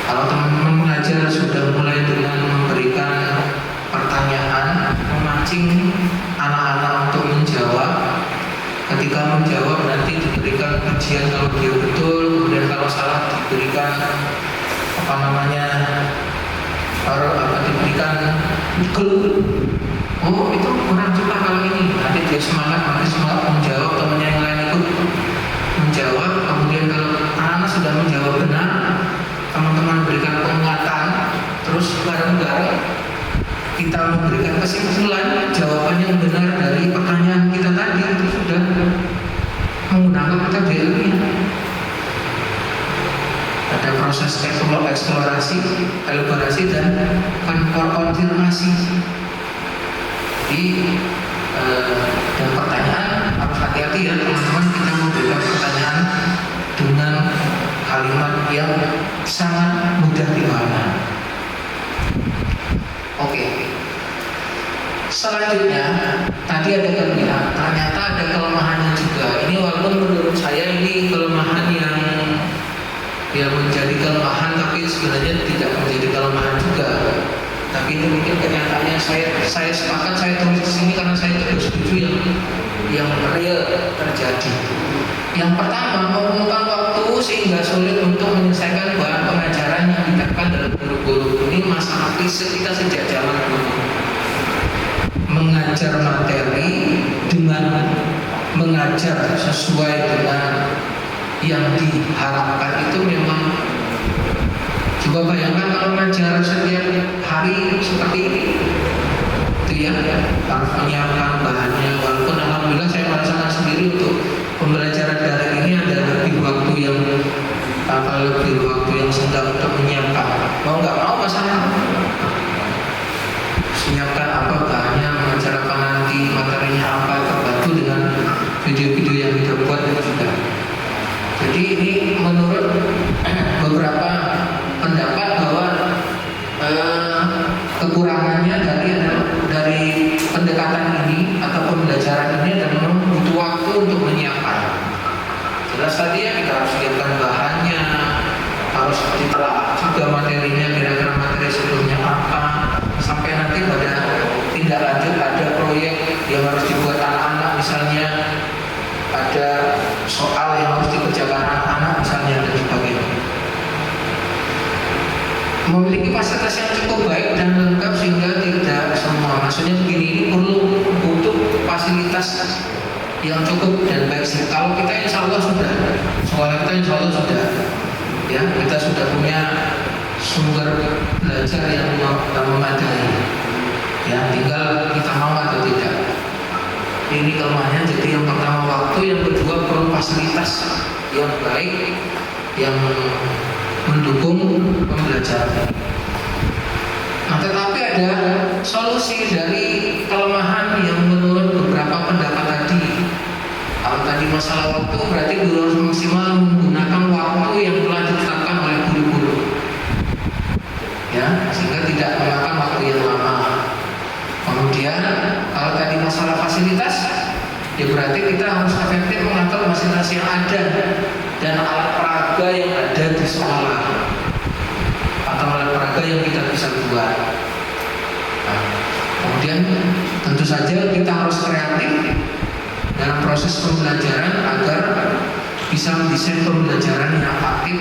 Kalau teman-teman mengajar sudah mulai dengan memberikan pertanyaan, memancing anak-anak untuk menjawab. Ketika menjawab nanti diberikan ujian kalau dia betul, kemudian kalau salah diberikan diberikan clue. Oh itu kurang suka kalau ini, nanti dia semangat menjawab, temannya yang lain ikut menjawab. Kemudian kalau anak-anak sudah menjawab benar, teman-teman berikan penguatan, terus bareng-bareng kita memberikan kesimpulan jawaban yang benar dari pertanyaan kita tadi itu sudah menggunakan metode ilmiah. Ada proses eksplorasi, elaborasi dan konfirmasi. Dan pertanyaan harus hati-hati ya teman-teman, kita memberikan pertanyaan dengan kalimat yang sangat mudah dipahami. Oke. Selanjutnya tadi ada kelebihan, ternyata ada kelemahannya juga. Ini walaupun menurut saya ini kelemahan yang menjadi kelemahan, tapi sebenarnya tidak menjadi kelemahan juga. Tapi ini mungkin kenyataannya saya sepakat, saya tulis di sini karena saya tidak setuju yang real terjadi. Yang pertama, memerlukan waktu sehingga sulit untuk menyelesaikan bahan pengajaran yang diterapkan dalam guru-guru. Ini masalah riset kita sejak zaman dulu. Mengajar materi dengan mengajar sesuai dengan yang diharapkan itu memang Coba bayangkan kalau mengajar setiap hari seperti ini, itu ya, harus menyiapkan bahannya. Walaupun alhamdulillah saya merasakan sendiri untuk pembelajaran daring ini ada lebih waktu yang senggang untuk menyiapkan. Mau nggak mau masalah menyiapkan apa bahannya, mengajar apa nanti, materinya apa, terbantu dengan video-video yang kita buat itu juga. Jadi ini menurut beberapa pendapat bahwa kekurangannya dari pendekatan ini atau pembelajaran ini adalah memang butuh waktu untuk menyiapkan. Jelas tadi ya, kita harus siapkan bahannya, harus ditelaah juga materinya, kira-kira materi sebelumnya apa, sampai nanti pada tindak lanjut ada proyek yang harus dibuat anak-anak misalnya, ada soal yang harus dikerjakan anak-anak misalnya, dan sebagainya. Memiliki fasilitas yang cukup baik dan lengkap sehingga tidak semua, maksudnya begini, ini perlu butuh fasilitas yang cukup dan baik sih. Kalau kita insya Allah sudah, sekolah kita insya Allah sudah, ya kita sudah punya sumber belajar yang memadai, ya tinggal kita mau atau tidak. Ini kelemahannya. Jadi yang pertama waktu, yang kedua perlu fasilitas yang baik yang mendukung pembelajaran. Nah, tetapi ada solusi dari kelemahan yang menurut beberapa pendapat tadi. Kalau tadi masalah waktu, berarti guru harus maksimal menggunakan waktu yang telah ditetapkan oleh guru-guru, ya, sehingga tidak memakan waktu yang lama. Kemudian kalau tadi masalah fasilitas, ya berarti kita harus efektif mengatur fasilitas yang ada dan alat peraga yang ada di sekolah atau alat peraga yang kita bisa buat. Nah, kemudian tentu saja kita harus kreatif dalam proses pembelajaran agar bisa mendesain pembelajaran yang aktif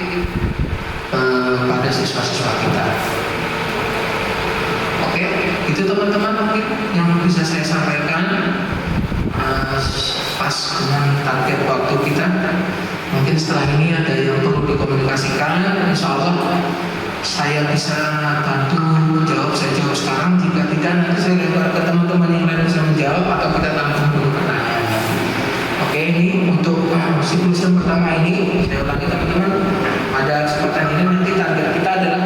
pada siswa-siswa kita. Oke, itu teman-teman mungkin yang bisa saya sampaikan pas dengan target waktu kita. Mungkin setelah ini ada yang perlu dikomunikasikan, insya Allah saya bisa bantu menjawab. Saya jawab sekarang, jika tidak nanti saya lempar ke teman-teman yang lain bisa menjawab atau kita tampung dulu pertanyaannya. Oke, ini untuk siklus yang pertama ini saya ulangi teman-teman, ada pertanyaan. Nanti target kita adalah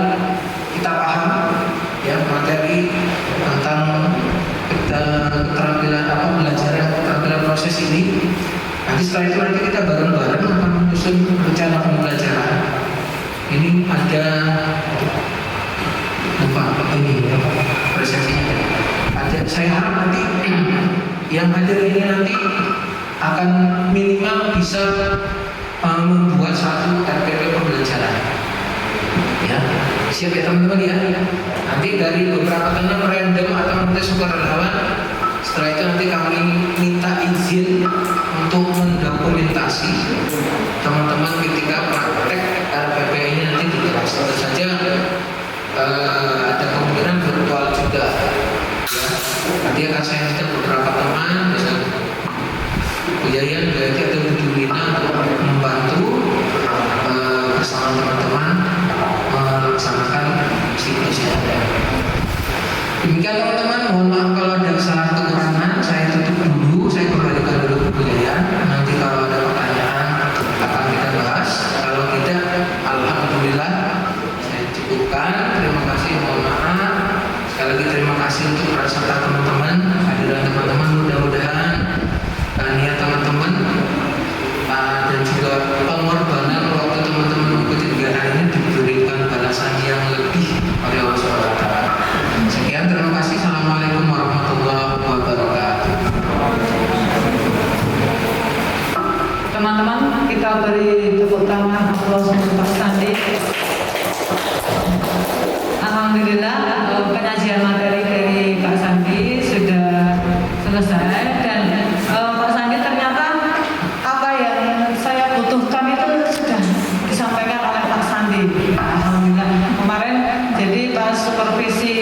kita paham ya materi tentang keterampilan apa pembelajaran keterampilan proses ini. Nanti setelah itu nanti kita bareng-bareng akan menyusun rencana pembelajaran. Ini ada lupa ini presentasinya. Ada, saya harap nanti yang hadir ini nanti akan minimal bisa membuat satu RPP pembelajaran. Ya, siap ya teman-teman ya. Nanti dari beberapa teman random atau nanti sukarelawan. Setelah itu nanti kami minta izin untuk mendokumentasi teman-teman ketika praktek RPP ini nanti di kelas. Tentu saja ada kemungkinan virtual juga. Ya, nanti akan saya minta beberapa teman, misalnya Bu Yayan, Bu Yati atau Bu Julina untuk membantu bersama teman-teman melaksanakan siklusnya. Demikian teman-teman, mohon maaf kalau ada kesalahan kekurangan. Saya tutup dulu, saya kembalikan dulu ke Bu Yayan. Nanti kalau ada pertanyaan akan kita bahas. Kalau tidak, alhamdulillah saya cukupkan. Terima kasih, mohon maaf. Sekali lagi terima kasih untuk peserta teman-teman, hadiran teman-teman. Mudah-mudahan niat teman-teman dan juga pengorbanan waktu teman-teman mengikuti kegiatan ini diberikan balasan yang lebih oleh Allah Subhanahu wa Ta'ala. Sekian, terima kasih. Assalamualaikum warahmatullahi wabarakatuh. Teman-teman, kita beri tepuk tangan aplaus untuk Pak Sandi. Alhamdulillah, penyajian materi dari Pak Sandi sudah selesai dan Pak Sandi ternyata apa yang saya butuhkan itu sudah disampaikan oleh Pak Sandi. Alhamdulillah. Kemarin jadi pas supervisi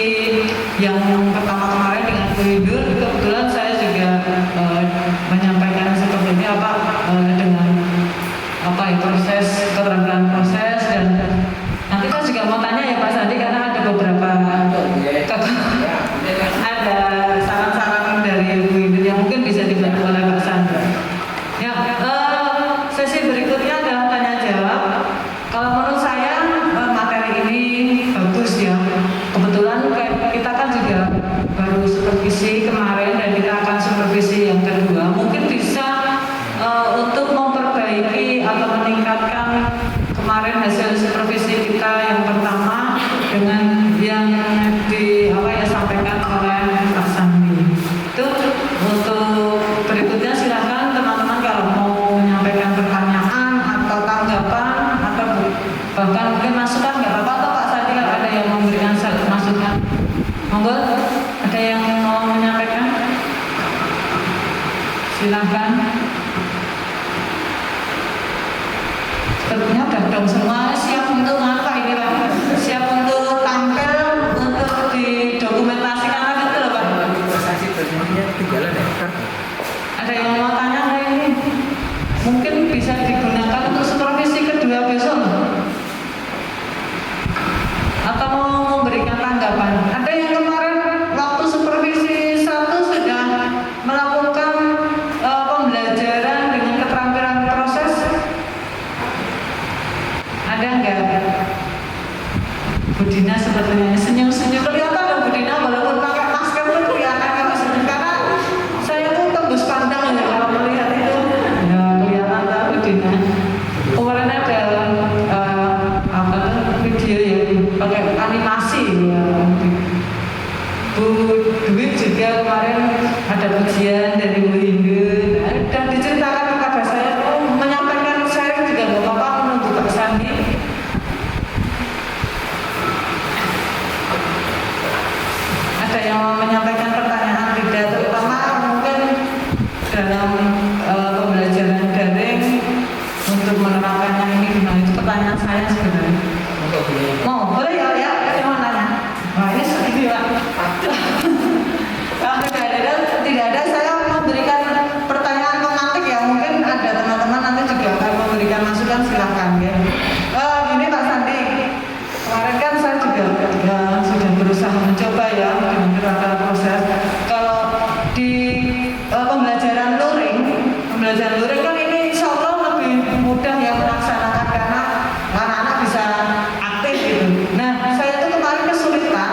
yang pertama kemarin dengan Bu Hindur, kebetulan saya juga menyampaikan seperti ini dengan proses keterampilan proses, dan nanti kan juga mau tanya ya pembelajaran kan ini insya Allah lebih mudah ya melaksanakan karena anak-anak bisa aktif gitu. Nah saya tuh kemarin kesulitan,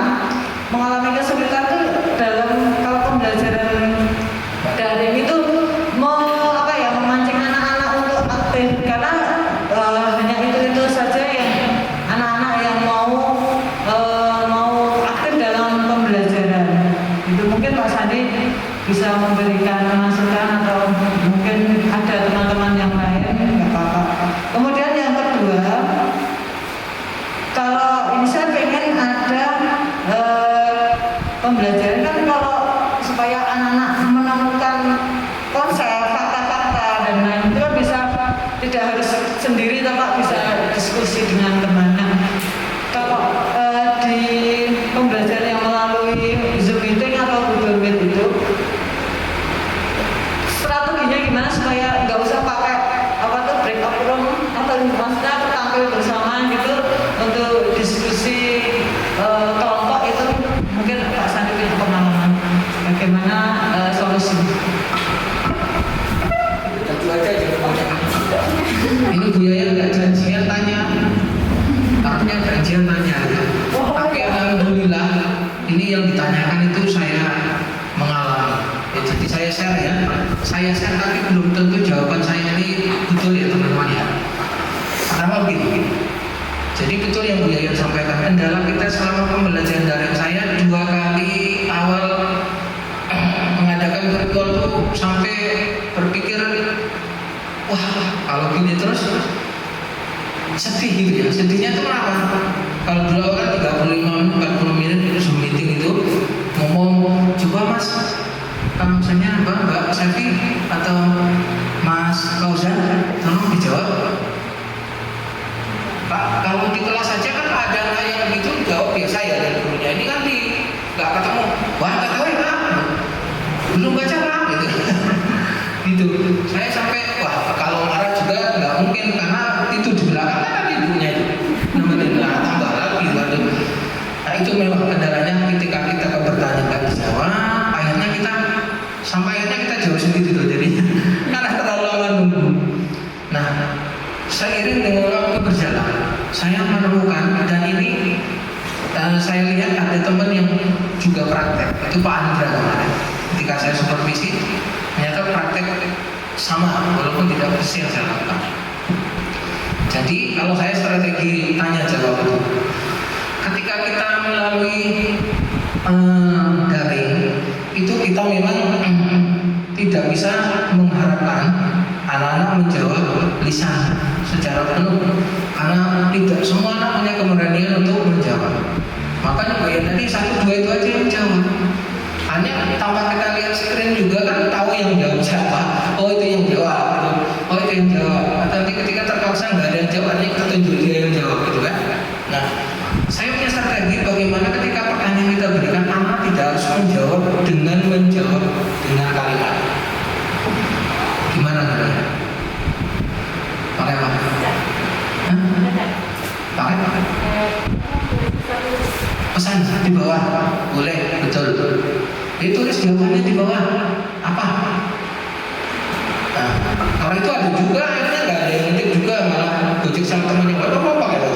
mengalami kesulitan tuh dalam kalau pembelajaran daring itu memancing anak-anak untuk aktif karena hanya itu saja yang anak-anak yang mau aktif dalam pembelajaran. Itu mungkin Pak Sandi bisa memberikan masukan atau mungkin ada teman-teman yang lain, nggak apa-apa. Kemudian yang kedua, kalau ini saya pengen ada pembelajaran kan kalau supaya anak-anak menemukan konsep, fakta-fakta dan lain itu kan bisa tidak harus sendiri, Pak, bisa diskusi dengan teman. Nah, kalau di pembelajaran yang melalui Zoom meeting atau Google Meet itu strateginya gimana supaya nggak usah pakai breakout room atau maksudnya tampil bersama gitu untuk diskusi kelompok itu, mungkin Pak Sandi punya pengalaman bagaimana solusinya. Ini Bu Yayan nggak janjian tanya, artinya janjian tanya. Tapi alhamdulillah ini yang ditanyakan itu saya mengalami. Ya, jadi saya share ya, tapi belum tentu jawaban saya ini betul ya teman-teman ya. Karena begini, jadi betul yang Bu Yayan sampaikan, kendala kita selama pembelajaran daring saya 2 kali awal mengadakan virtual itu sampai berpikir, wah kalau gini terus sedih gitu ya. Sedihnya itu kenapa? Kalau dulu kan 35 menit, 40 menit Zoom meeting itu ngomong, coba Mas, misalnya Mbak Sevi atau Mas Fauzan, tolong dijawab. Pak, kalau di kelas saja kan ada anak yang begitu jawab biasa ya dari gurunya. Ini kan nggak ketemu, wah nggak tahu ya Pak, belum baca Pak, gitu. Gitu. Saya sampai wah kalau marah juga nggak mungkin karena itu di belakang kan ada ibunya itu nemenin lah, tambah lagi waduh. Nah itu memang kendalanya ketika kita bertanya nggak dijawab, akhirnya kita jawab sendiri tuh jadinya karena terlalu lama nunggu. Nah seiring dengan waktu berjalan saya menemukan, dan ini saya lihat ada teman yang juga praktek, itu Pak Andra kemarin ketika saya supervisi ternyata praktek sama walaupun tidak persis yang saya lakukan. Jadi kalau saya strategi tanya jawab itu, ketika kita melalui daring itu kita memang tidak bisa mengharapkan anak-anak menjawab lisan secara penuh karena tidak semua anak punya keberanian untuk menjawab. Makanya bayar tadi 1-2 itu aja yang jawab. Hanya tanpa kita lihat screen juga kan tahu yang jawab siapa. Oh itu yang jawab, gitu. Oh itu yang jawab. Atau nanti ketika terpaksa nggak ada yang jawab, nanti kita tunjuk dia yang jawab, gitu kan? Nah, saya punya strategi bagaimana ketika pertanyaan kita berikan, anak tidak harus menjawab dengan kalimat. Gimana caranya? Pakai apa? Hah? Pakai? Pesan di bawah, boleh, betul. Ditulis jawabannya di bawah. Apa? Nah, orang itu ada juga, akhirnya nggak ada yang ngetik juga, malah gojek sama temannya, nggak apa-apa pakai itu.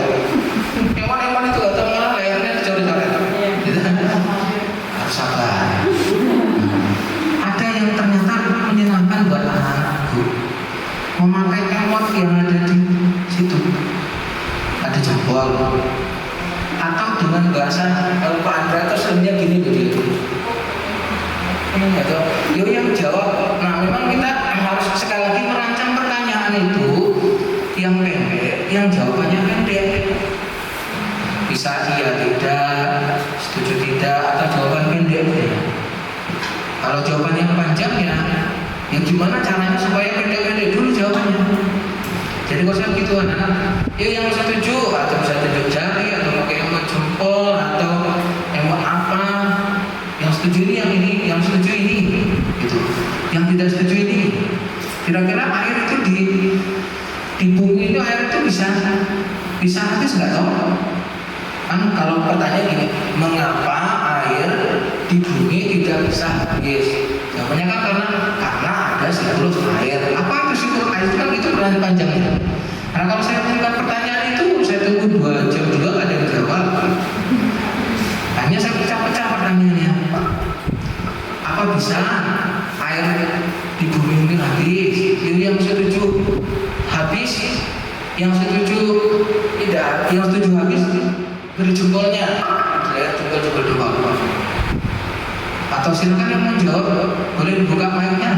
Eman itu atau malah layarnya dicoret-coret. Gitu. Harus sabar. Ada yang ternyata menyenangkan buat anak-anakku, memakai emot yang ada di situ. Ada jempol. Atau dengan bahasa Pak Andra itu sebenarnya gini begitu. Yo yang jawab. Nah memang kita harus sekali lagi merancang pertanyaan itu yang pendek, yang jawabannya pendek. Bisa iya tidak, setuju tidak, atau jawaban pendek. Kalau jawaban yang panjang ya gimana caranya supaya pendek-pendek dulu jawabannya. Jadi kalau saya gitu anak, ya yang setuju atau bisa tunjuk jari atau pakai emot jempol atau emot apa, yang setuju ini yang ini, yang setuju ini, gitu. Yang tidak setuju ini. Kira-kira air itu di bumi itu air itu bisa habis nggak tahu? Kan kalau pertanyaan gini, mengapa air di bumi tidak bisa habis? Jawabannya kan karena ada siklus air. Apa itu siklus pertanyaan panjang ya. Karena kalau saya berikan pertanyaan itu, saya tunggu 2 jam juga nggak ada yang jawab. Hanya saya pecah-pecah pertanyaannya. Apa bisa air di bumi ini habis? Yang setuju habis, yang setuju tidak, yang setuju habis beri jempolnya. Saya jempol di bawah. Atau silakan yang mau jawab, boleh dibuka mic-nya.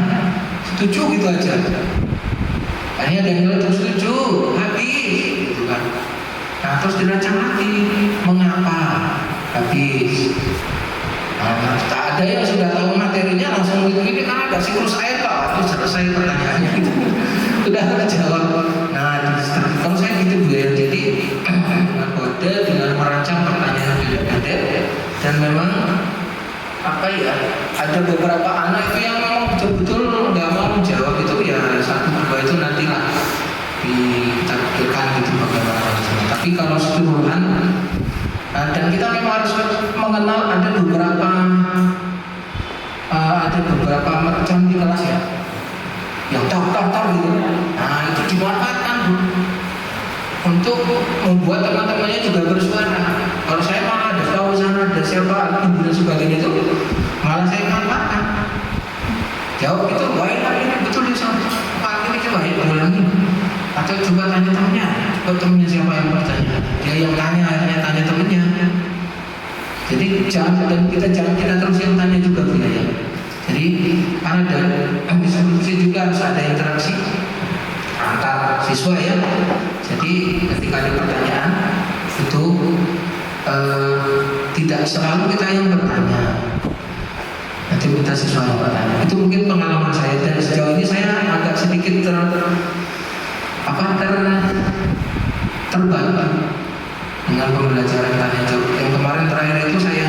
Setuju gitu aja. Hanya ada yang bilang setuju, habis, gitu kan. Nah terus dirancang lagi, mengapa habis? Nah, tak ada yang sudah tahu materinya langsung gitu ini karena ada siklus air Pak, terus selesai pertanyaannya gitu. Sudah terjawab. Nah kalau saya gitu Bu ya, jadi kode dengan merancang pertanyaan beda-beda dan memang apa ya, ada beberapa anak itu yang memang betul-betul nggak mau menjawab itu ya 1-2 itu nantilah kita pikirkan gitu bagaimana harusnya. Tapi kalau keseluruhan dan kita memang harus mengenal ada beberapa macam di kelas ya yang tahu gitu. Nah itu dimanfaatkan untuk membuat teman-temannya juga bersuara. Kalau saya malah ada tahu sana ada siapa ibu dan sebagainya itu malah saya manfaatkan. Jawab itu baik ini betul ya sama Pak ini coba ya ulangi. Atau coba tanya temannya, coba temannya siapa yang bertanya. Dia yang tanya akhirnya tanya temannya. Jadi kita terus yang tanya juga ya. Jadi ada diskusi juga harus ada interaksi antar siswa ya. Jadi ketika ada pertanyaan itu tidak selalu kita yang bertanya, nanti minta siswa yang bertanya. Itu mungkin pengalaman saya dan sejauh ini saya agak sedikit terbantu dengan pembelajaran tanya jawab. Yang kemarin terakhir itu saya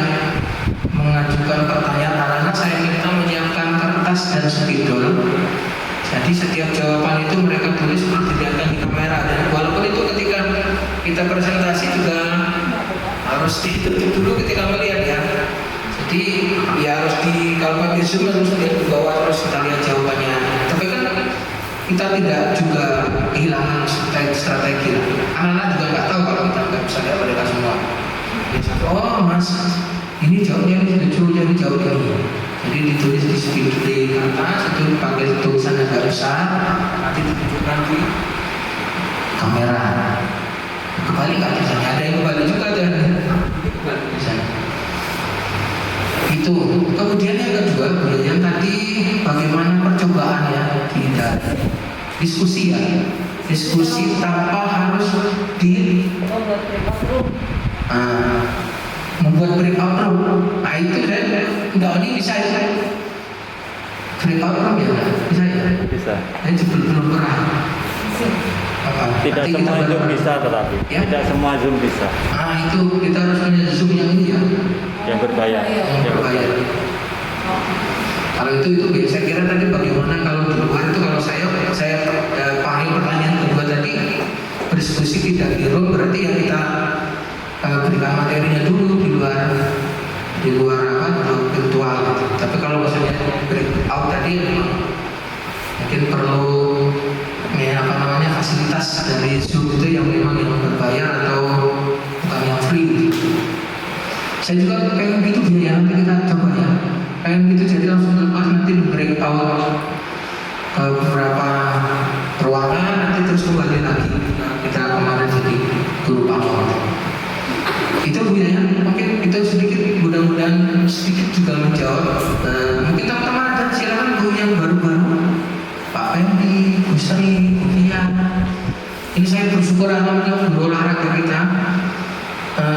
mengajukan pertanyaan anak-anak, saya minta menyiapkan kertas dan spidol. Jadi setiap jawaban itu mereka tulis seperti dilihatkan di kamera, dan walaupun itu ketika kita presentasi juga harus ditutup dulu ketika melihat ya. Jadi ya harus kalau pakai zoom harus lihat di bawah terus kita lihat jawabannya. Tapi kan kita tidak juga kehilangan strategi. Anak-anak juga nggak tahu kalau kita nggak bisa lihat mereka semua. Oh mas, ini jawabnya ini setuju, jadi jawab ini. Jadi ditulis di spidol di atas itu pakai tulisan agak besar, nanti ditunjukkan di kamera. Kembali nggak misalnya ada yang kembali juga dan misalnya. Itu. Kemudian yang kedua, yang tadi bagaimana percobaan ya, tidak diskusi ya, diskusi tanpa harus membuat breakout room. Nah itu saya enggak ini bisa ya breakout room ya, bisa ya. Bisa. Saya juga belum pernah. Tidak semua Zoom bisa tetapi ya? Tidak semua Zoom bisa. Ah itu kita harus punya Zoom yang ini ya. Yang berbayar. Yang berbayar. Kalau itu saya kira tadi bagaimana kalau di luar itu kalau saya pahami pertanyaan kedua tadi berdiskusi tidak di room berarti ya kita berikan materinya dulu di luar virtual gitu. Tapi kalau misalnya breakout tadi mungkin perlu fasilitas dari Zoom itu yang memang yang berbayar atau bukan yang free. Saya juga pengen gitu ya, nanti kita coba ya. Pengen gitu jadi langsung lepas nanti di breakout ke beberapa ruangan nanti terus kembali lagi. Kita kemarin jadi guru pamor. Itu Bu ya, mungkin itu sedikit mudah-mudahan sedikit juga menjawab. Mungkin teman-teman ada silakan Bu yang baru-baru, Pak Pendi, Bu Sri, Bu Lia. Ini saya bersyukur alhamdulillah guru olahraga kita.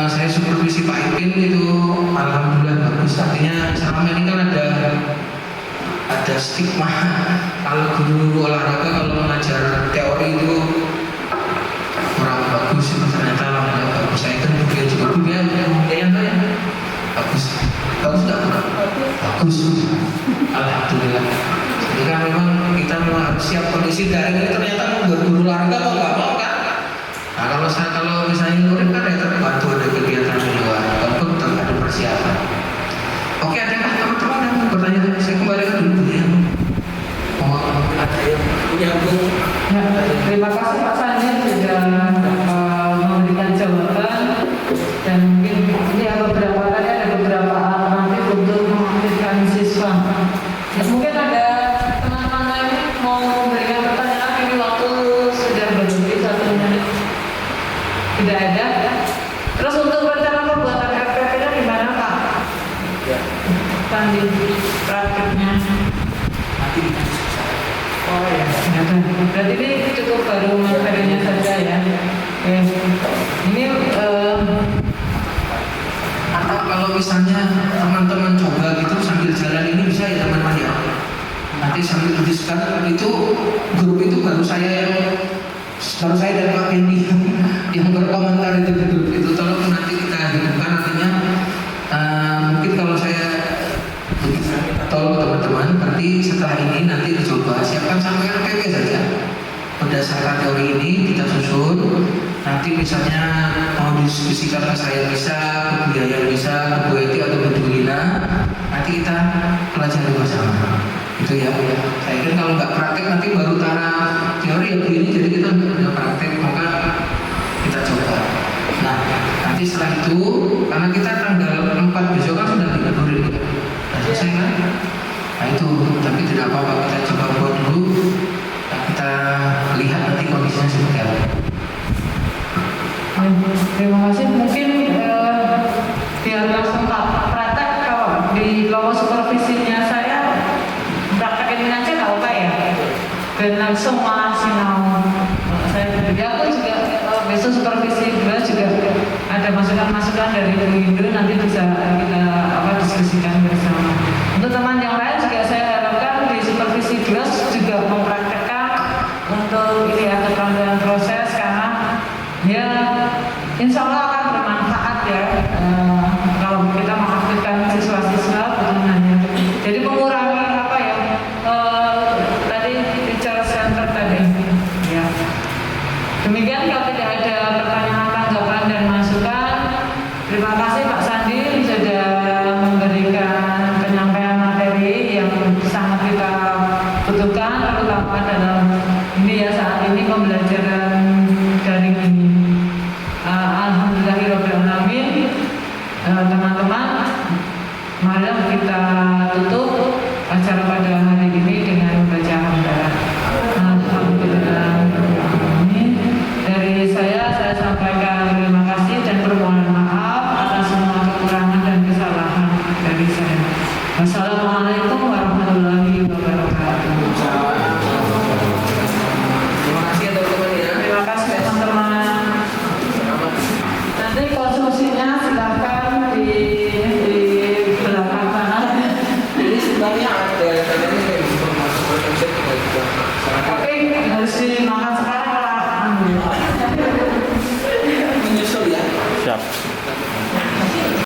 Saya supervisi Pak Ipin itu alhamdulillah bagus. Artinya selama ini kan ada stigma kalau guru olahraga kalau mengajar teori itu kurang bagus. Ternyata alhamdulillah bagus. Saya kan juga dunia yang bagus nggak kurang bagus. Alhamdulillah. Jadi kan memang kita memang harus siap kondisi daring ini ternyata membuat guru olahraga mau nggak mau kan. Nah kalau misalnya murid kan ya terbantu ada kegiatan di luar, walaupun tetap ada persiapan. Oke, adakah teman-teman yang mau bertanya? Saya kembali ke dulu ya. Oh, ada yang menyambung. Ya, terima kasih Pak Sandi sudah memberikan jawaban, dan mungkin ini ada beberapa alternatif untuk mengaktifkan siswa. Ya, mungkin ada teman-teman lain mau memberikan pertanyaan, ini waktu sudah berhenti 1 menit. Tidak ada. Terus untuk rencana pembuatan RPP-nya gimana Pak? Ya, Sandi praktiknya. nanti dikasih saya. Oh ya, berarti ini cukup baru materinya saja ya. Oke. Ini Atau kalau misalnya teman-teman coba gitu sambil jalan ini bisa ya teman-teman ya. Nanti sambil diskusikan itu grup itu baru saya dan Pak Pendi yang berkomentar itu di grup itu. Tolong nanti kita hidupkan artinya mungkin kalau saya tolong teman-teman nanti setelah ini nanti dicoba siapkan sampai RPP saja. Berdasarkan teori ini kita susun, nanti misalnya mau diskusikan ke saya bisa, ke biaya bisa, ke Bu Eti atau ke Bu Lina, nanti kita pelajari bersama. Itu ya, saya kira kalau nggak praktek nanti baru tara teori ya begini, jadi kita nggak praktek, maka kita coba. Nah, nanti setelah itu, karena kita tanggal 4 besok kan sudah diliburin, sudah selesai kan? Nah itu, tapi tidak apa-apa, kita coba buat dulu. Nah, kita lihat nanti kondisinya seperti apa. terima kasih. Mungkin biar langsung praktek, kalau di kelompok supervisinya saya praktekin aja nggak apa ya? Dan langsung masih mau saya berdiri. Aku juga besok supervisi 2 juga ada masukan-masukan dari Bu Indo, nanti bisa kita diskusikan bersama. Untuk teman yang lain juga saya harapkan di supervisi 2 juga mempraktekkan untuk ini ya, keterampilan proses, karena ya insya Allah akan bermanfaat ya kalau kita mengaktifkan siswa-siswa bukannya. Jadi mengurangi apa ya tadi bicara center tadi ya. Demikian, kalau tidak ada pertanyaan, tanggapan dan masukan, terima kasih Pak Sandi sudah memberikan penyampaian materi yang sangat kita butuhkan, terutama dalam ini ya, saat ini pembelajaran daring ini. Alhamdulillahirobbilalamin. Teman-teman, mari kita tutup acara pada hari ini dengan membaca hamdalah. Alhamdulillahirobbilalamin. Dari saya sampaikan terima kasih dan permohonan maaf atas semua kekurangan dan kesalahan dari saya. Wassalamualaikum warahmatullahi wabarakatuh. Terima kasih teman-teman ya. Terima kasih teman-teman. Nanti konsumsinya silakan di belakang sana. Ini sebenarnya ada tadi informasi konsep juga. Tapi harus dimakan sekarang lah. Menyusul ya. Siap.